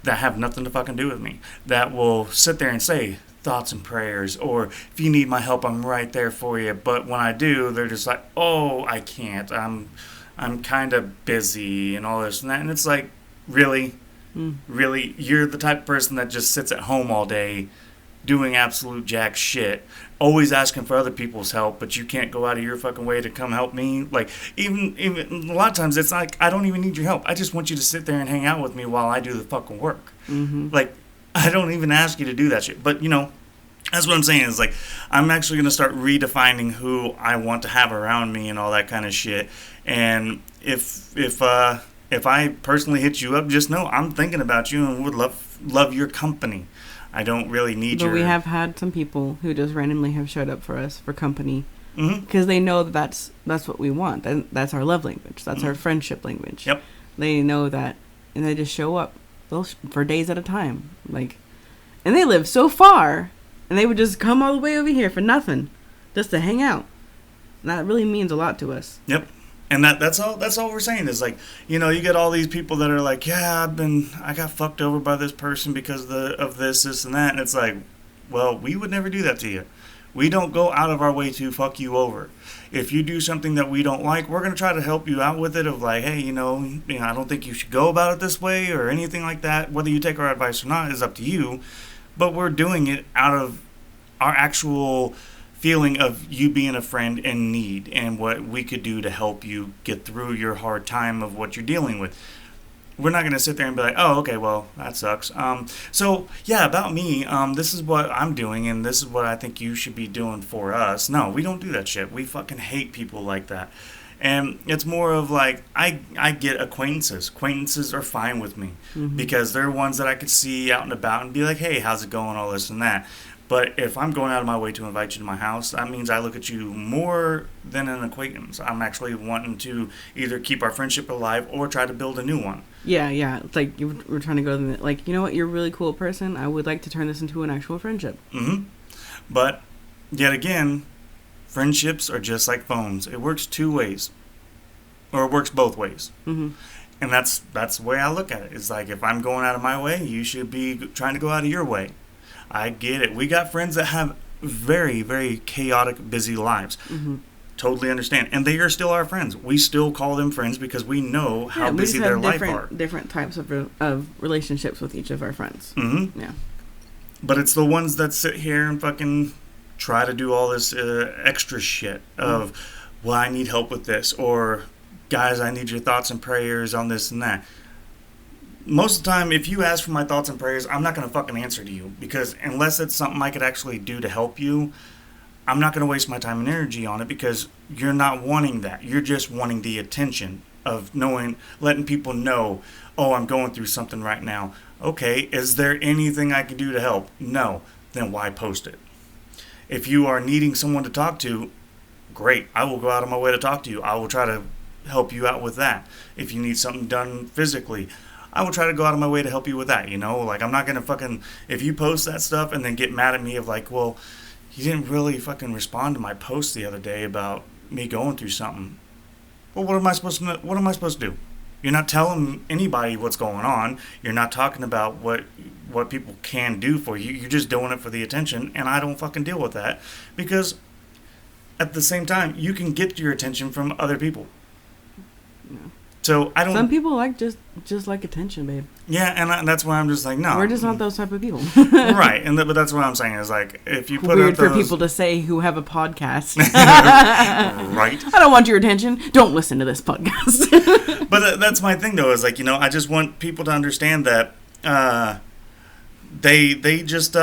that have nothing to fucking do with me, that will sit there and say thoughts and prayers, or if you need my help, I'm right there for you. But when I do, they're just like, oh, I can't, I'm kind of busy and all this and that. And it's like, really? Really? You're the type of person that just sits at home all day doing absolute jack shit, always asking for other people's help, but you can't go out of your fucking way to come help me. Like, even a lot of times it's like, I don't even need your help. I just want you to sit there and hang out with me while I do the fucking work. Like, I don't even ask you to do that shit. But, you know, that's what I'm saying is, like, I'm actually going to start redefining who I want to have around me and all that kind of shit. And if I personally hit you up, just know I'm thinking about you and would love your company. I don't really need your... But we have had some people who just randomly have showed up for us for company because they know that's what we want. And that's our love language. That's our friendship language. Yep. They know that, and they just show up for days at a time. Like, and they live so far, and they would just come all the way over here for nothing, just to hang out. And that really means a lot to us. Yep. And that's all we're saying is, like, you know, you get all these people that are like, yeah, I got fucked over by this person because of this, and that. And it's like, well, we would never do that to you. We don't go out of our way to fuck you over. If you do something that we don't like, we're going to try to help you out with it of like, hey, you know, I don't think you should go about it this way or anything like that. Whether you take our advice or not is up to you. But we're doing it out of our actual feeling of you being a friend in need and what we could do to help you get through your hard time of what you're dealing with. We're not going to sit there and be like, oh, okay, well, that sucks. So, yeah, about me, this is what I'm doing, and this is what I think you should be doing for us. No, we don't do that shit. We fucking hate people like that. And it's more of like, I get acquaintances. Acquaintances are fine with me because they're ones that I could see out and about and be like, hey, how's it going, all this and that. But if I'm going out of my way to invite you to my house, that means I look at you more than an acquaintance. I'm actually wanting to either keep our friendship alive or try to build a new one. Yeah. It's like we're trying to go, like, you know what, you're a really cool person. I would like to turn this into an actual friendship. But, yet again, friendships are just like phones. It works two ways. Or it works both ways. And that's the way I look at it. It's like, if I'm going out of my way, you should be trying to go out of your way. I get it. We got friends that have very, very chaotic, busy lives. Mm-hmm. Totally understand. And they are still our friends. We still call them friends because we know how busy their life are. Different types of relationships with each of our friends. Mm-hmm. Yeah. But it's the ones that sit here and fucking try to do all this extra shit of, well, I need help with this, or, guys, I need your thoughts and prayers on this and that. Most of the time, if you ask for my thoughts and prayers, I'm not going to fucking answer to you, because unless it's something I could actually do to help you, I'm not going to waste my time and energy on it, because you're not wanting that. You're just wanting the attention of letting people know, oh, I'm going through something right now. Okay, is there anything I can do to help? No. Then why post it? If you are needing someone to talk to, great. I will go out of my way to talk to you. I will try to help you out with that. If you need something done physically, I will try to go out of my way to help you with that, Like, I'm not going to fucking... If you post that stuff and then get mad at me of like, well, you didn't really fucking respond to my post the other day about me going through something. Well, what am I supposed to do? You're not telling anybody what's going on. You're not talking about what people can do for you. You're just doing it for the attention, and I don't fucking deal with that, because at the same time, you can get your attention from other people. Yeah. So I don't. Some people like just like attention, babe. Yeah, and that's why I'm just like, no. We're just not those type of people. Right, but that's what I'm saying is, like, if you put weird for people to say who have a podcast. Right. I don't want your attention. Don't listen to this podcast. But that's my thing, though, is like, I just want people to understand that they just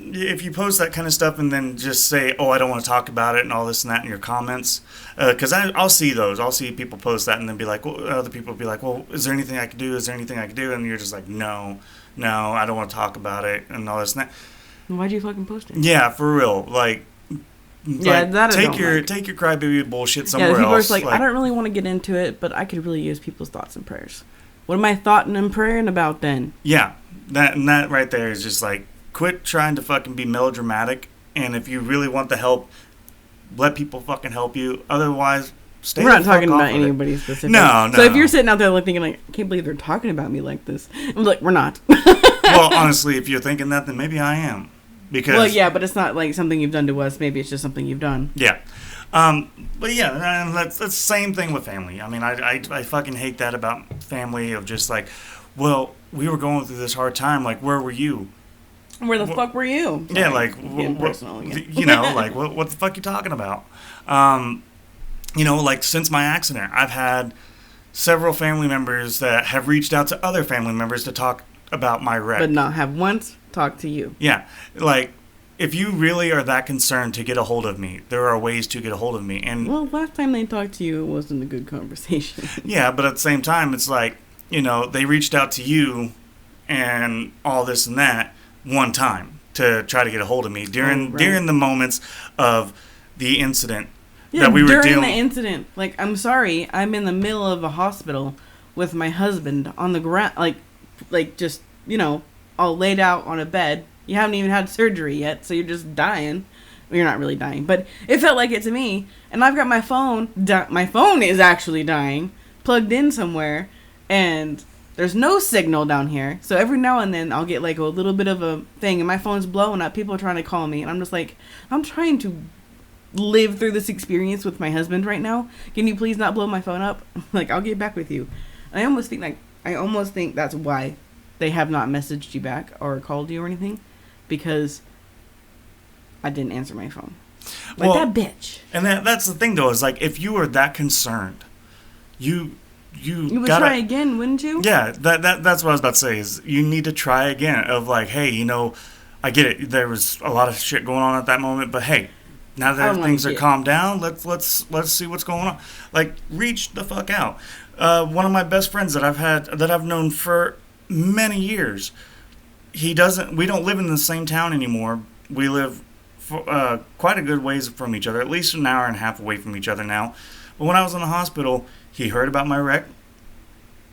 if you post that kind of stuff and then just say, oh, I don't want to talk about it and all this and that in your comments, because I'll see those. I'll see people post that and then be like, well, other people will be like, well, is there anything I can do? Is there anything I can do? And you're just like, no, I don't want to talk about it and all this and that. Why'd you fucking post it? Yeah, for real. Like, that take your crybaby bullshit somewhere else. Yeah, people are like, I don't really want to get into it, but I could really use people's thoughts and prayers. What am I thoughting and praying about then? Yeah, that right there is just like, quit trying to fucking be melodramatic, and if you really want the help, let people fucking help you. Otherwise, stay the fuck off of it. We're not talking about anybody specific. No. So if you're sitting out there thinking, like, I can't believe they're talking about me like this, I'm like, we're not. Well, honestly, if you're thinking that, then maybe I am. Because, well, yeah, but it's not like something you've done to us. Maybe it's just something you've done. Yeah. But yeah, that's the same thing with family. I mean, I fucking hate that about family, of just like, well, we were going through this hard time. Like, where were you? Where the fuck were you? Sorry, yeah, like, like, what the fuck you talking about? Like, since my accident, I've had several family members that have reached out to other family members to talk about my wreck. But not have once talked to you. Yeah, like, if you really are that concerned to get a hold of me, there are ways to get a hold of me. And well, last time they talked to you, it wasn't a good conversation. Yeah, but at the same time, it's like, they reached out to you and all this and that one time to try to get a hold of me during the moments of the incident that we were dealing. During the incident, like, I'm sorry, I'm in the middle of a hospital with my husband on the ground, like just all laid out on a bed. You haven't even had surgery yet, so you're just dying. Well, you're not really dying, but it felt like it to me. And I've got my phone. My phone is actually dying, plugged in somewhere, and there's no signal down here. So every now and then I'll get like a little bit of a thing, and my phone's blowing up. People are trying to call me, and I'm just like, I'm trying to live through this experience with my husband right now. Can you please not blow my phone up? Like, I'll get back with you. And I almost think that's why they have not messaged you back or called you or anything, because I didn't answer my phone. Like, that bitch. And that's the thing, though, is like, if you are that concerned, you would try again, wouldn't you? Yeah, that's what I was about to say, is you need to try again, of like, hey, I get it, there was a lot of shit going on at that moment, but hey, now that things are calmed down, let's see what's going on. Like, reach the fuck out. One of my best friends that I've known for many years, we don't live in the same town anymore. We live quite a good ways from each other, at least an hour and a half away from each other now. But when I was in the hospital, he heard about my wreck.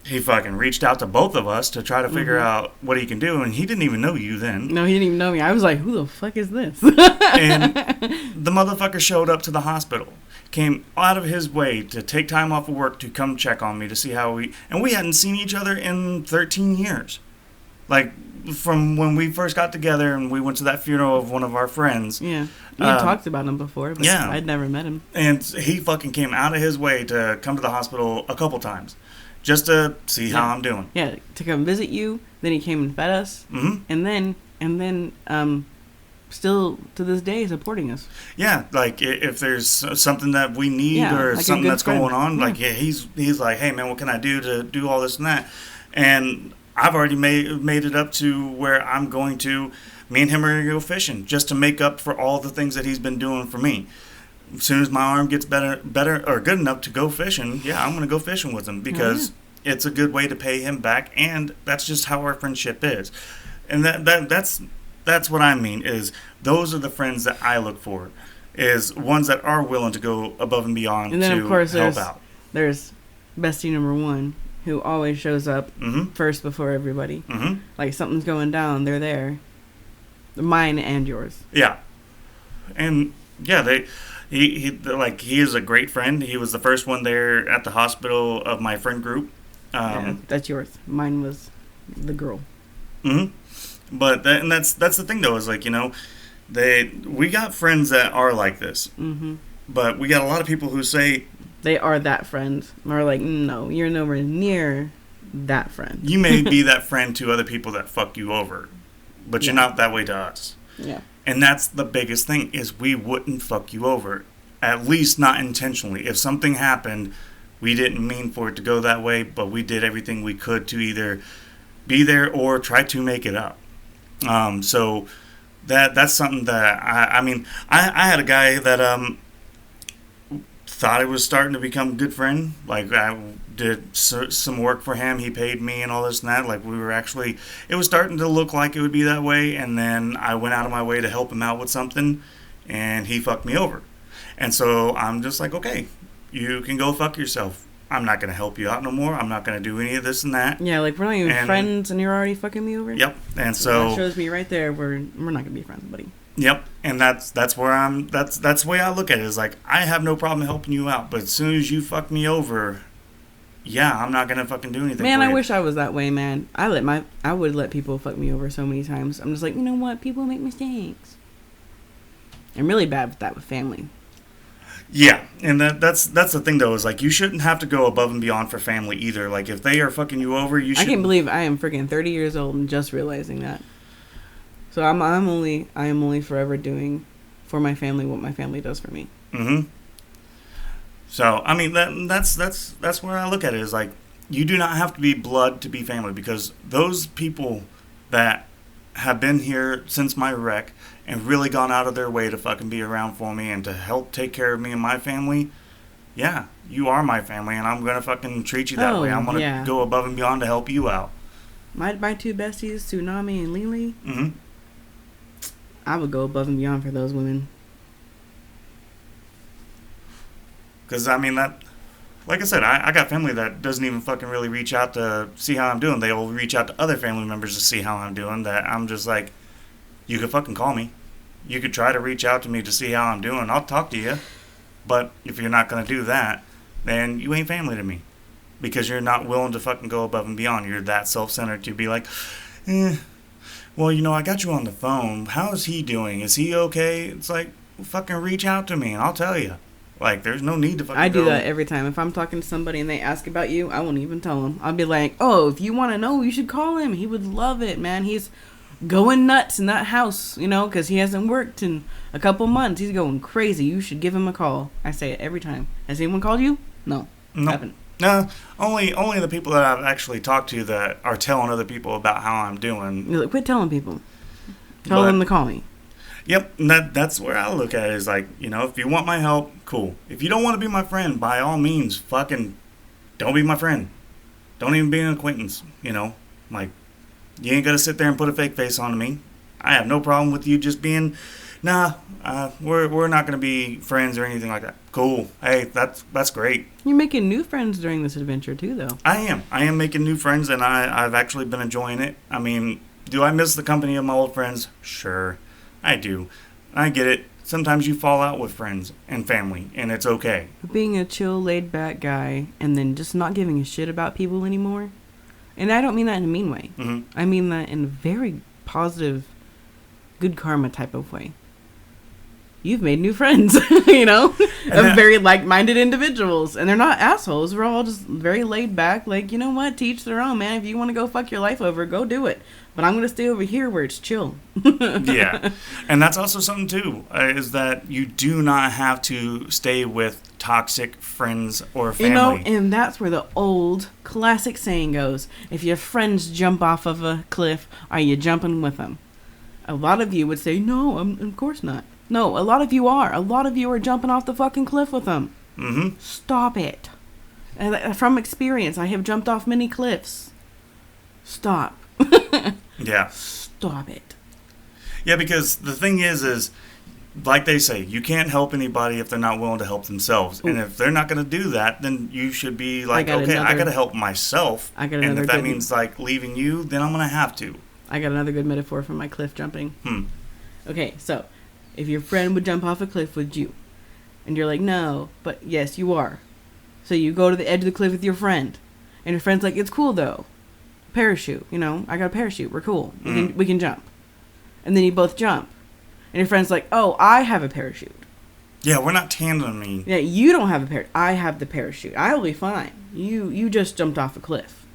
He fucking reached out to both of us to try to figure out what he can do, and he didn't even know you then. No, he didn't even know me. I was like, who the fuck is this? And the motherfucker showed up to the hospital, came out of his way to take time off of work to come check on me to see how and we hadn't seen each other in 13 years. Like, from when we first got together and we went to that funeral of one of our friends. Yeah. You had talked about him before, but yeah. I'd never met him. And he fucking came out of his way to come to the hospital a couple times just to see how I'm doing. Yeah, to come visit you. Then he came and fed us. Mm-hmm. And then still to this day supporting us. Yeah, like if there's something that we need or like something that's going on, like he's like, hey man, what can I do to do all this and that? And I've already made it up to where I'm going to, me and him are going to go fishing just to make up for all the things that he's been doing for me. As soon as my arm gets better or good enough to go fishing, I'm going to go fishing with him because it's a good way to pay him back, and that's just how our friendship is. And that's what I mean, is those are the friends that I look for, is ones that are willing to go above and beyond and then, to of course, help out. There's bestie number one, who always shows up first before everybody. Mm-hmm. Like, something's going down, they're there. Mine and yours. Yeah. And, he is a great friend. He was the first one there at the hospital of my friend group. That's yours. Mine was the girl. Mm-hmm. But that's the thing, though, is like, we got friends that are like this. Mm-hmm. But we got a lot of people who say... They are that friend. Or like, no, you're nowhere near that friend. You may be that friend to other people that fuck you over, but you're not that way to us. Yeah. And that's the biggest thing, is we wouldn't fuck you over. At least not intentionally. If something happened, we didn't mean for it to go that way, but we did everything we could to either be there or try to make it up. So that's something that I had a guy that thought I was starting to become a good friend. Like, I did some work for him. He paid me and all this and that. Like, it was starting to look like it would be that way. And then I went out of my way to help him out with something, and he fucked me over. And so I'm just like, okay, you can go fuck yourself. I'm not going to help you out no more. I'm not going to do any of this and that. Yeah, like, we're not even friends, and you're already fucking me over? Yep. And so that shows me right there we're not going to be friends, buddy. Yep. And that's where that's the way I look at it, is like, I have no problem helping you out, but as soon as you fuck me over, I'm not going to fucking do anything. Man, I wish I was that way, man. I would let people fuck me over so many times. I'm just like, you know what? People make mistakes. I'm really bad with that with family. Yeah, and that's the thing, though, is like, you shouldn't have to go above and beyond for family either. Like, if they are fucking you over, you should. I can't believe I am freaking 30 years old and just realizing that. So I am only forever doing for my family what my family does for me. Mm-hmm. So I mean, that's where I look at it, is like, you do not have to be blood to be family, because those people that have been here since my wreck and really gone out of their way to fucking be around for me and to help take care of me and my family, you are my family, and I'm gonna fucking treat you that way. I'm gonna go above and beyond to help you out. My two besties, Tsunami and Lily. Mm-hmm. I would go above and beyond for those women. Because I mean, that, like I said, I got family that doesn't even fucking really reach out to see how I'm doing. They will reach out to other family members to see how I'm doing. That I'm just like, you could fucking call me. You could try to reach out to me to see how I'm doing. I'll talk to you. But if you're not going to do that, then you ain't family to me. Because you're not willing to fucking go above and beyond. You're that self-centered to be like, well, I got you on the phone. How's he doing? Is he okay? It's like, fucking reach out to me and I'll tell you. Like, there's no need to fucking I do that every time. If I'm talking to somebody and they ask about you, I won't even tell them. I'll be like, oh, if you want to know, you should call him. He would love it, man. He's going nuts in that house, because he hasn't worked in a couple months. He's going crazy. You should give him a call. I say it every time. Has anyone called you? No. Haven't. No, only the people that I've actually talked to that are telling other people about how I'm doing. You're like, quit telling people. Tell them to call me. Yep, and that's where I look at it, is like, if you want my help, cool. If you don't want to be my friend, by all means, fucking don't be my friend. Don't even be an acquaintance, Like, you ain't got to sit there and put a fake face on me. I have no problem with you just being, we're not going to be friends or anything like that. Cool. Hey, that's great. You're making new friends during this adventure, too, though. I am making new friends, and I've actually been enjoying it. I mean, do I miss the company of my old friends? Sure. I do. I get it. Sometimes you fall out with friends and family, and it's okay. Being a chill, laid-back guy and then just not giving a shit about people anymore. And I don't mean that in a mean way. Mm-hmm. I mean that in a very positive, good karma type of way. You've made new friends, you know, of very like-minded individuals. And they're not assholes. We're all just very laid back. Like, you know what? To each their own, man. If you want to go fuck your life over, go do it. But I'm going to stay over here where it's chill. Yeah. And that's also something, too, is that you do not have to stay with toxic friends or family. You know, and that's where the old classic saying goes. If your friends jump off of a cliff, are you jumping with them? A lot of you would say, no, of course not. No, a lot of you are. A lot of you are jumping off the fucking cliff with them. Mm-hmm. Stop it. And from experience, I have jumped off many cliffs. Stop. Yeah. Stop it. Yeah, because the thing is like they say, you can't help anybody if they're not willing to help themselves. Ooh. And if they're not going to do that, then you should be like, okay, I got to help myself. And if that means like leaving you, then I'm going to have to. I got another good metaphor for my cliff jumping. Okay, so if your friend would jump off a cliff with you, and you're like, no, but yes, you are. So you go to the edge of the cliff with your friend, and your friend's like, it's cool though. Parachute, you know, I got a parachute, we're cool. We can jump. And then you both jump. And your friend's like, oh, I have a parachute. Yeah, we're not tandeming. Yeah, you don't have a parachute. I have the parachute. I'll be fine. You just jumped off a cliff.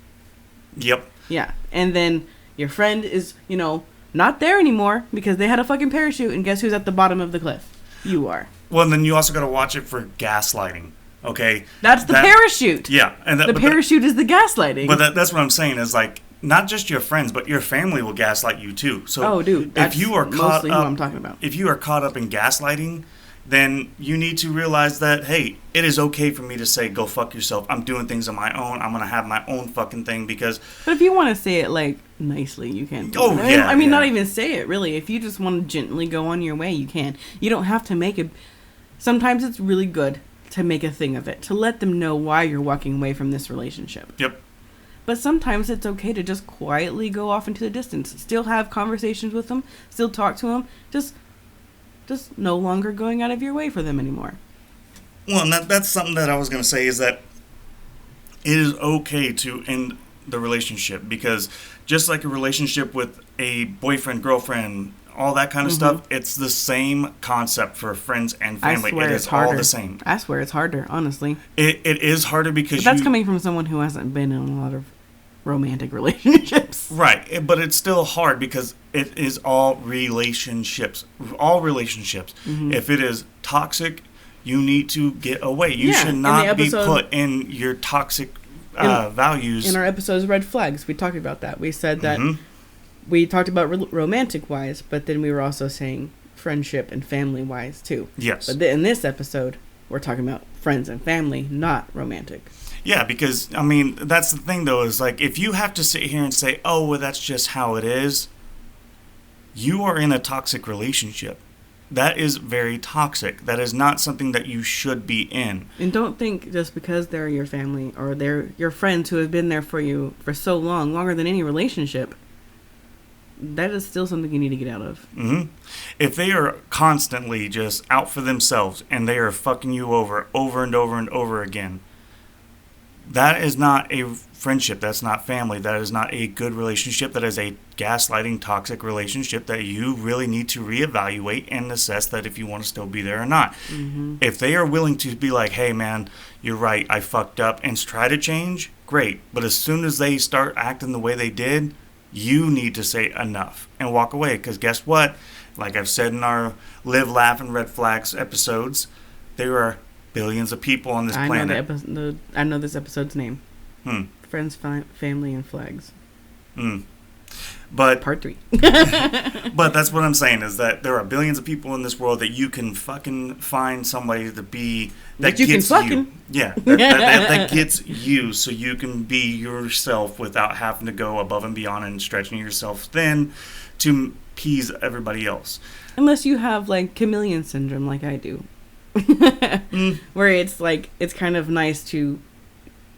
Yep. Yeah, and then your friend is, you know, not there anymore because they had a fucking parachute, and guess who's at the bottom of the cliff? You are. Well, and then you also got to watch it for gaslighting, okay? That's the parachute. Yeah. And the parachute is the gaslighting. But that's what I'm saying is, like, not just your friends, but your family will gaslight you, too. So dude, that's if you are mostly who I'm talking about. If you are caught up in gaslighting, then you need to realize that, hey, it is okay for me to say, go fuck yourself. I'm doing things on my own. I'm going to have my own fucking thing because... But if you want to say it, like, nicely, you can. I mean, not even say it, really. If you just want to gently go on your way, you can. You don't have to make it... Sometimes it's really good to make a thing of it, to let them know why you're walking away from this relationship. Yep. But sometimes it's okay to just quietly go off into the distance. Still have conversations with them. Still talk to them. Just no longer going out of your way for them anymore. Well, and that's something that I was going to say is that it is okay to end the relationship because just like a relationship with a boyfriend, girlfriend, all that kind of stuff, it's the same concept for friends and family. It is all the same. I swear it's harder, honestly. It is harder because that's coming from someone who hasn't been in a lot of romantic relationships. Right, but it's still hard because it is all relationships. All relationships. If it is toxic, you need to get away. You should not be put in your toxic values. In our episodes, Red Flags, we talked about that. We said that we talked about romantic-wise, but then we were also saying friendship and family-wise, too. Yes. But in this episode, we're talking about friends and family, not romantic. Yeah, because, I mean, that's the thing, though, is like, if you have to sit here and say, oh, well, that's just how it is, you are in a toxic relationship. That is very toxic. That is not something that you should be in. And don't think just because they're your family or they're your friends who have been there for you for so long, longer than any relationship, that is still something you need to get out of. If they are constantly just out for themselves and they are fucking you over and over and over again, that is not a friendship. That's not family. That is not a good relationship. That is a gaslighting, toxic relationship that you really need to reevaluate and assess that if you want to still be there or not. If they are willing to be like, hey, man, you're right, I fucked up, and try to change, great. But as soon as they start acting the way they did, you need to say enough and walk away. Because guess what? Like I've said in our Live, Laugh, and Red Flags episodes, there are billions of people on this planet. I know this episode's name. Friends, Family, and Flags. But Part 3. But that's what I'm saying is that there are billions of people in this world that you can fucking find somebody to be that gets you. Yeah, that gets you, so you can be yourself without having to go above and beyond and stretching yourself thin to appease everybody else. Unless you have like chameleon syndrome, like I do. Where it's like it's kind of nice to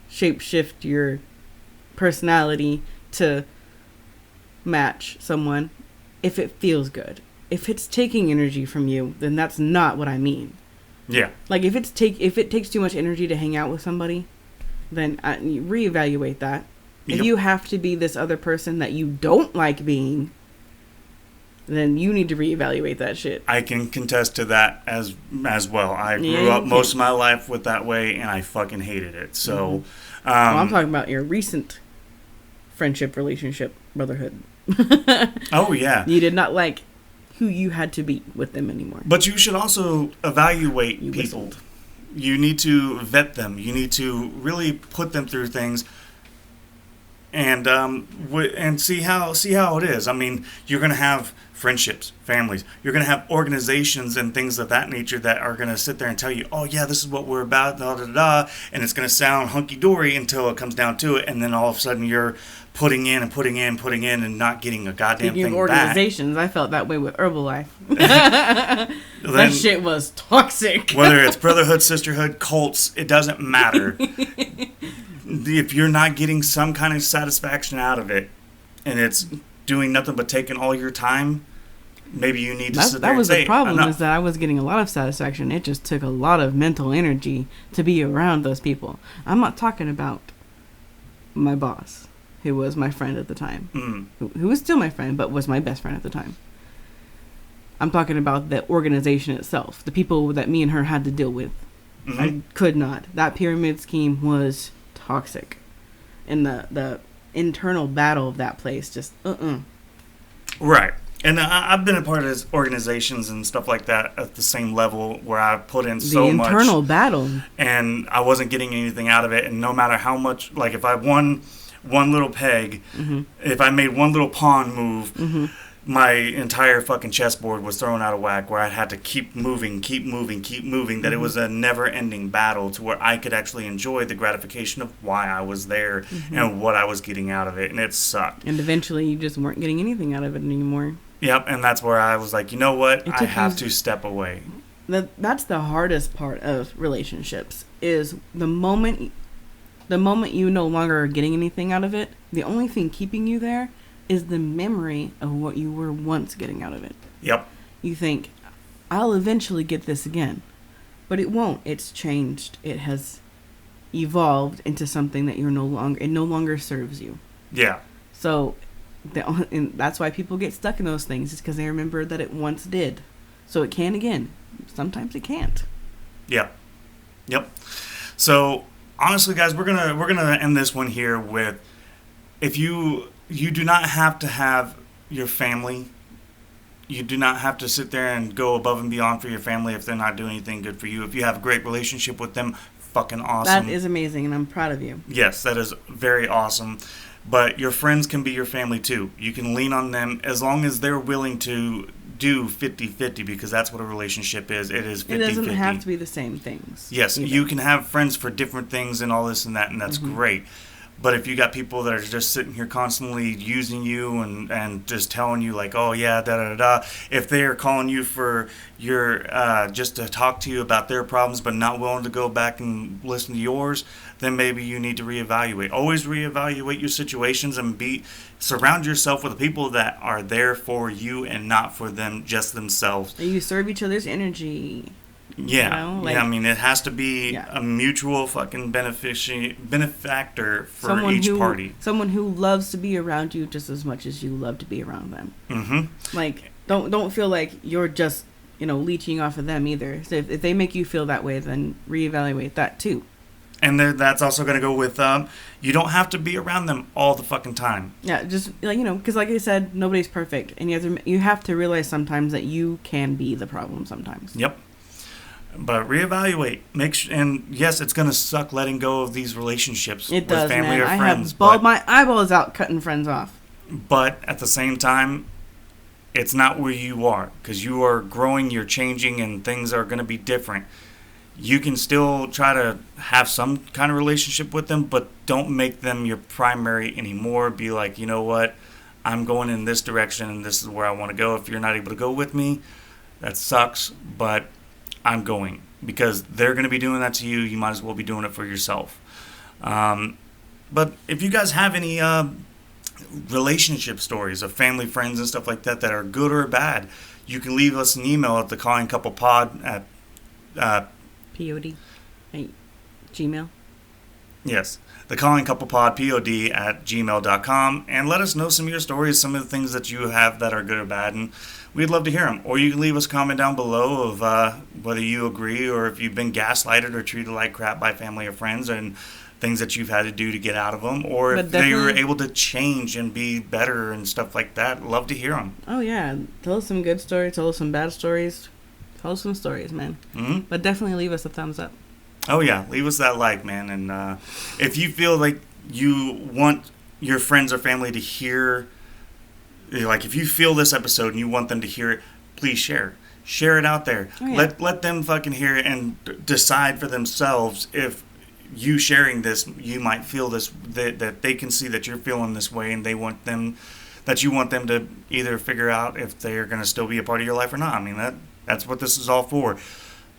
shapeshift your personality to match someone if it feels good. if it's taking energy from you, then that's not what I mean. Yeah. Like, if it takes too much energy to hang out with somebody, then reevaluate that. Yep. If you have to be this other person that you don't like being, then you need to reevaluate that shit. I can contest to that as well. I grew up most of my life with that way, and I fucking hated it. So, well, I'm talking about your recent friendship, relationship, brotherhood. Oh, yeah. You did not like who you had to be with them anymore. But you should also evaluate people. Whistled. You need to vet them. You need to really put them through things, and see how it is. I mean, you're gonna have friendships, families. You're gonna have organizations and things of that nature that are gonna sit there and tell you, "Oh yeah, this is what we're about," da da da, and it's gonna sound hunky dory until it comes down to it, and then all of a sudden you're putting in and not getting a goddamn Speaking thing of organizations, I felt that way with Herbalife. That shit was toxic. Whether it's brotherhood, sisterhood, cults, it doesn't matter. If you're not getting some kind of satisfaction out of it, and it's doing nothing but taking all your time, maybe you need to sit there and say, that was the problem, enough. is that I was getting a lot of satisfaction. It just took a lot of mental energy to be around those people. I'm not talking about my boss, who was my friend at the time, who was still my friend, but was my best friend at the time. I'm talking about the organization itself, the people that me and her had to deal with. Mm-hmm. I could not. That pyramid scheme was toxic. And the internal battle of that place just, Right. And I've been a part of organizations and stuff like that at the same level where I put in so much. The internal battle. And I wasn't getting anything out of it. And no matter how much, like if I won one little peg, if I made one little pawn move, my entire fucking chessboard was thrown out of whack, where I had to keep moving, that it was a never-ending battle to where I could actually enjoy the gratification of why I was there and what I was getting out of it, and it sucked. And eventually you just weren't getting anything out of it anymore. Yep, and that's where I was like, you know what? I have to step away. That's the hardest part of relationships, is the moment you no longer are getting anything out of it, the only thing keeping you there is the memory of what you were once getting out of it. Yep. You think, I'll eventually get this again. But it won't. It's changed. It has evolved into something that it no longer serves you. Yeah. So, and that's why people get stuck in those things, is because they remember that it once did. So it can again. Sometimes it can't. Yeah. Yep. So, honestly, guys, we're gonna end this one here with, if you do not have to have your family. You do not have to sit there and go above and beyond for your family if they're not doing anything good for you. If you have a great relationship with them, fucking awesome. That is amazing, and I'm proud of you. Yes, that is very awesome. But your friends can be your family too. You can lean on them as long as they're willing to do 50-50, because that's what a relationship is. It is 50-50. It doesn't have to be the same things. Yes, either. You can have friends for different things and all this and that, and that's great. But if you got people that are just sitting here constantly using you and just telling you like, oh yeah, da da da, if they are calling you for your just to talk to you about their problems, but not willing to go back and listen to yours, then maybe you need to reevaluate. Always reevaluate your situations and surround yourself with people that are there for you and not for them just themselves. You serve each other's energy. Yeah, you know, like, I mean, it has to be a mutual fucking benefactor for each party. Someone who loves to be around you just as much as you love to be around them. Mm-hmm. Like, don't feel like you're just, leeching off of them either. So if they make you feel that way, then reevaluate that too. And that's also going to go with, you don't have to be around them all the fucking time. Yeah, just, because like I said, nobody's perfect. And you have to realize sometimes that you can be the problem sometimes. Yep. But reevaluate. And yes, it's going to suck letting go of these relationships with family or friends. I have bawled my eyeballs out cutting friends off. But at the same time, it's not where you are, because you are growing, you're changing, and things are going to be different. You can still try to have some kind of relationship with them, but don't make them your primary anymore. Be like, you know what? I'm going in this direction, and this is where I want to go. If you're not able to go with me, that sucks, but I'm going, because they're going to be doing that to you. You might as well be doing it for yourself. But if you guys have any relationship stories of family, friends, and stuff like that that are good or bad, You can leave us an email at thecallingcouplepod at POD. Hey, Gmail. Yes, thecallingcouplepod, POD at gmail.com, and let us know some of your stories, some of the things that you have that are good or bad, and we'd love to hear them. Or you can leave us a comment down below of whether you agree or if you've been gaslighted or treated like crap by family or friends and things that you've had to do to get out of them, or if they were able to change and be better and stuff like that. Love to hear them. Oh, yeah. Tell us some good stories. Tell us some bad stories. Tell us some stories, man. Mm-hmm. But definitely leave us a thumbs up. Oh, yeah. Leave us that like, man. And if you feel like you want your friends or family to hear, like if you feel this episode and you want them to hear it, please share. Share it out there. Oh, yeah. Let them fucking hear it and decide for themselves if you sharing this, you might feel this, that they can see that you're feeling this way, and you want them to either figure out if they're going to still be a part of your life or not. I mean, that's what this is all for.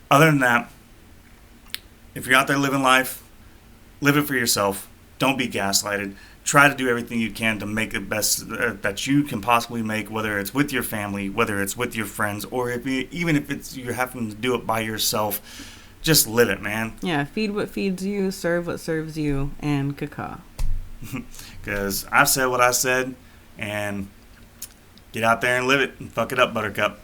Other than that, if you're out there living life, live it for yourself. Don't be gaslighted. Try to do everything you can to make the best that you can possibly make, whether it's with your family, whether it's with your friends, or even if you're having to do it by yourself. Just live it, man. Yeah, feed what feeds you, serve what serves you, and caca. Because I've said what I said, and get out there and live it and fuck it up, Buttercup.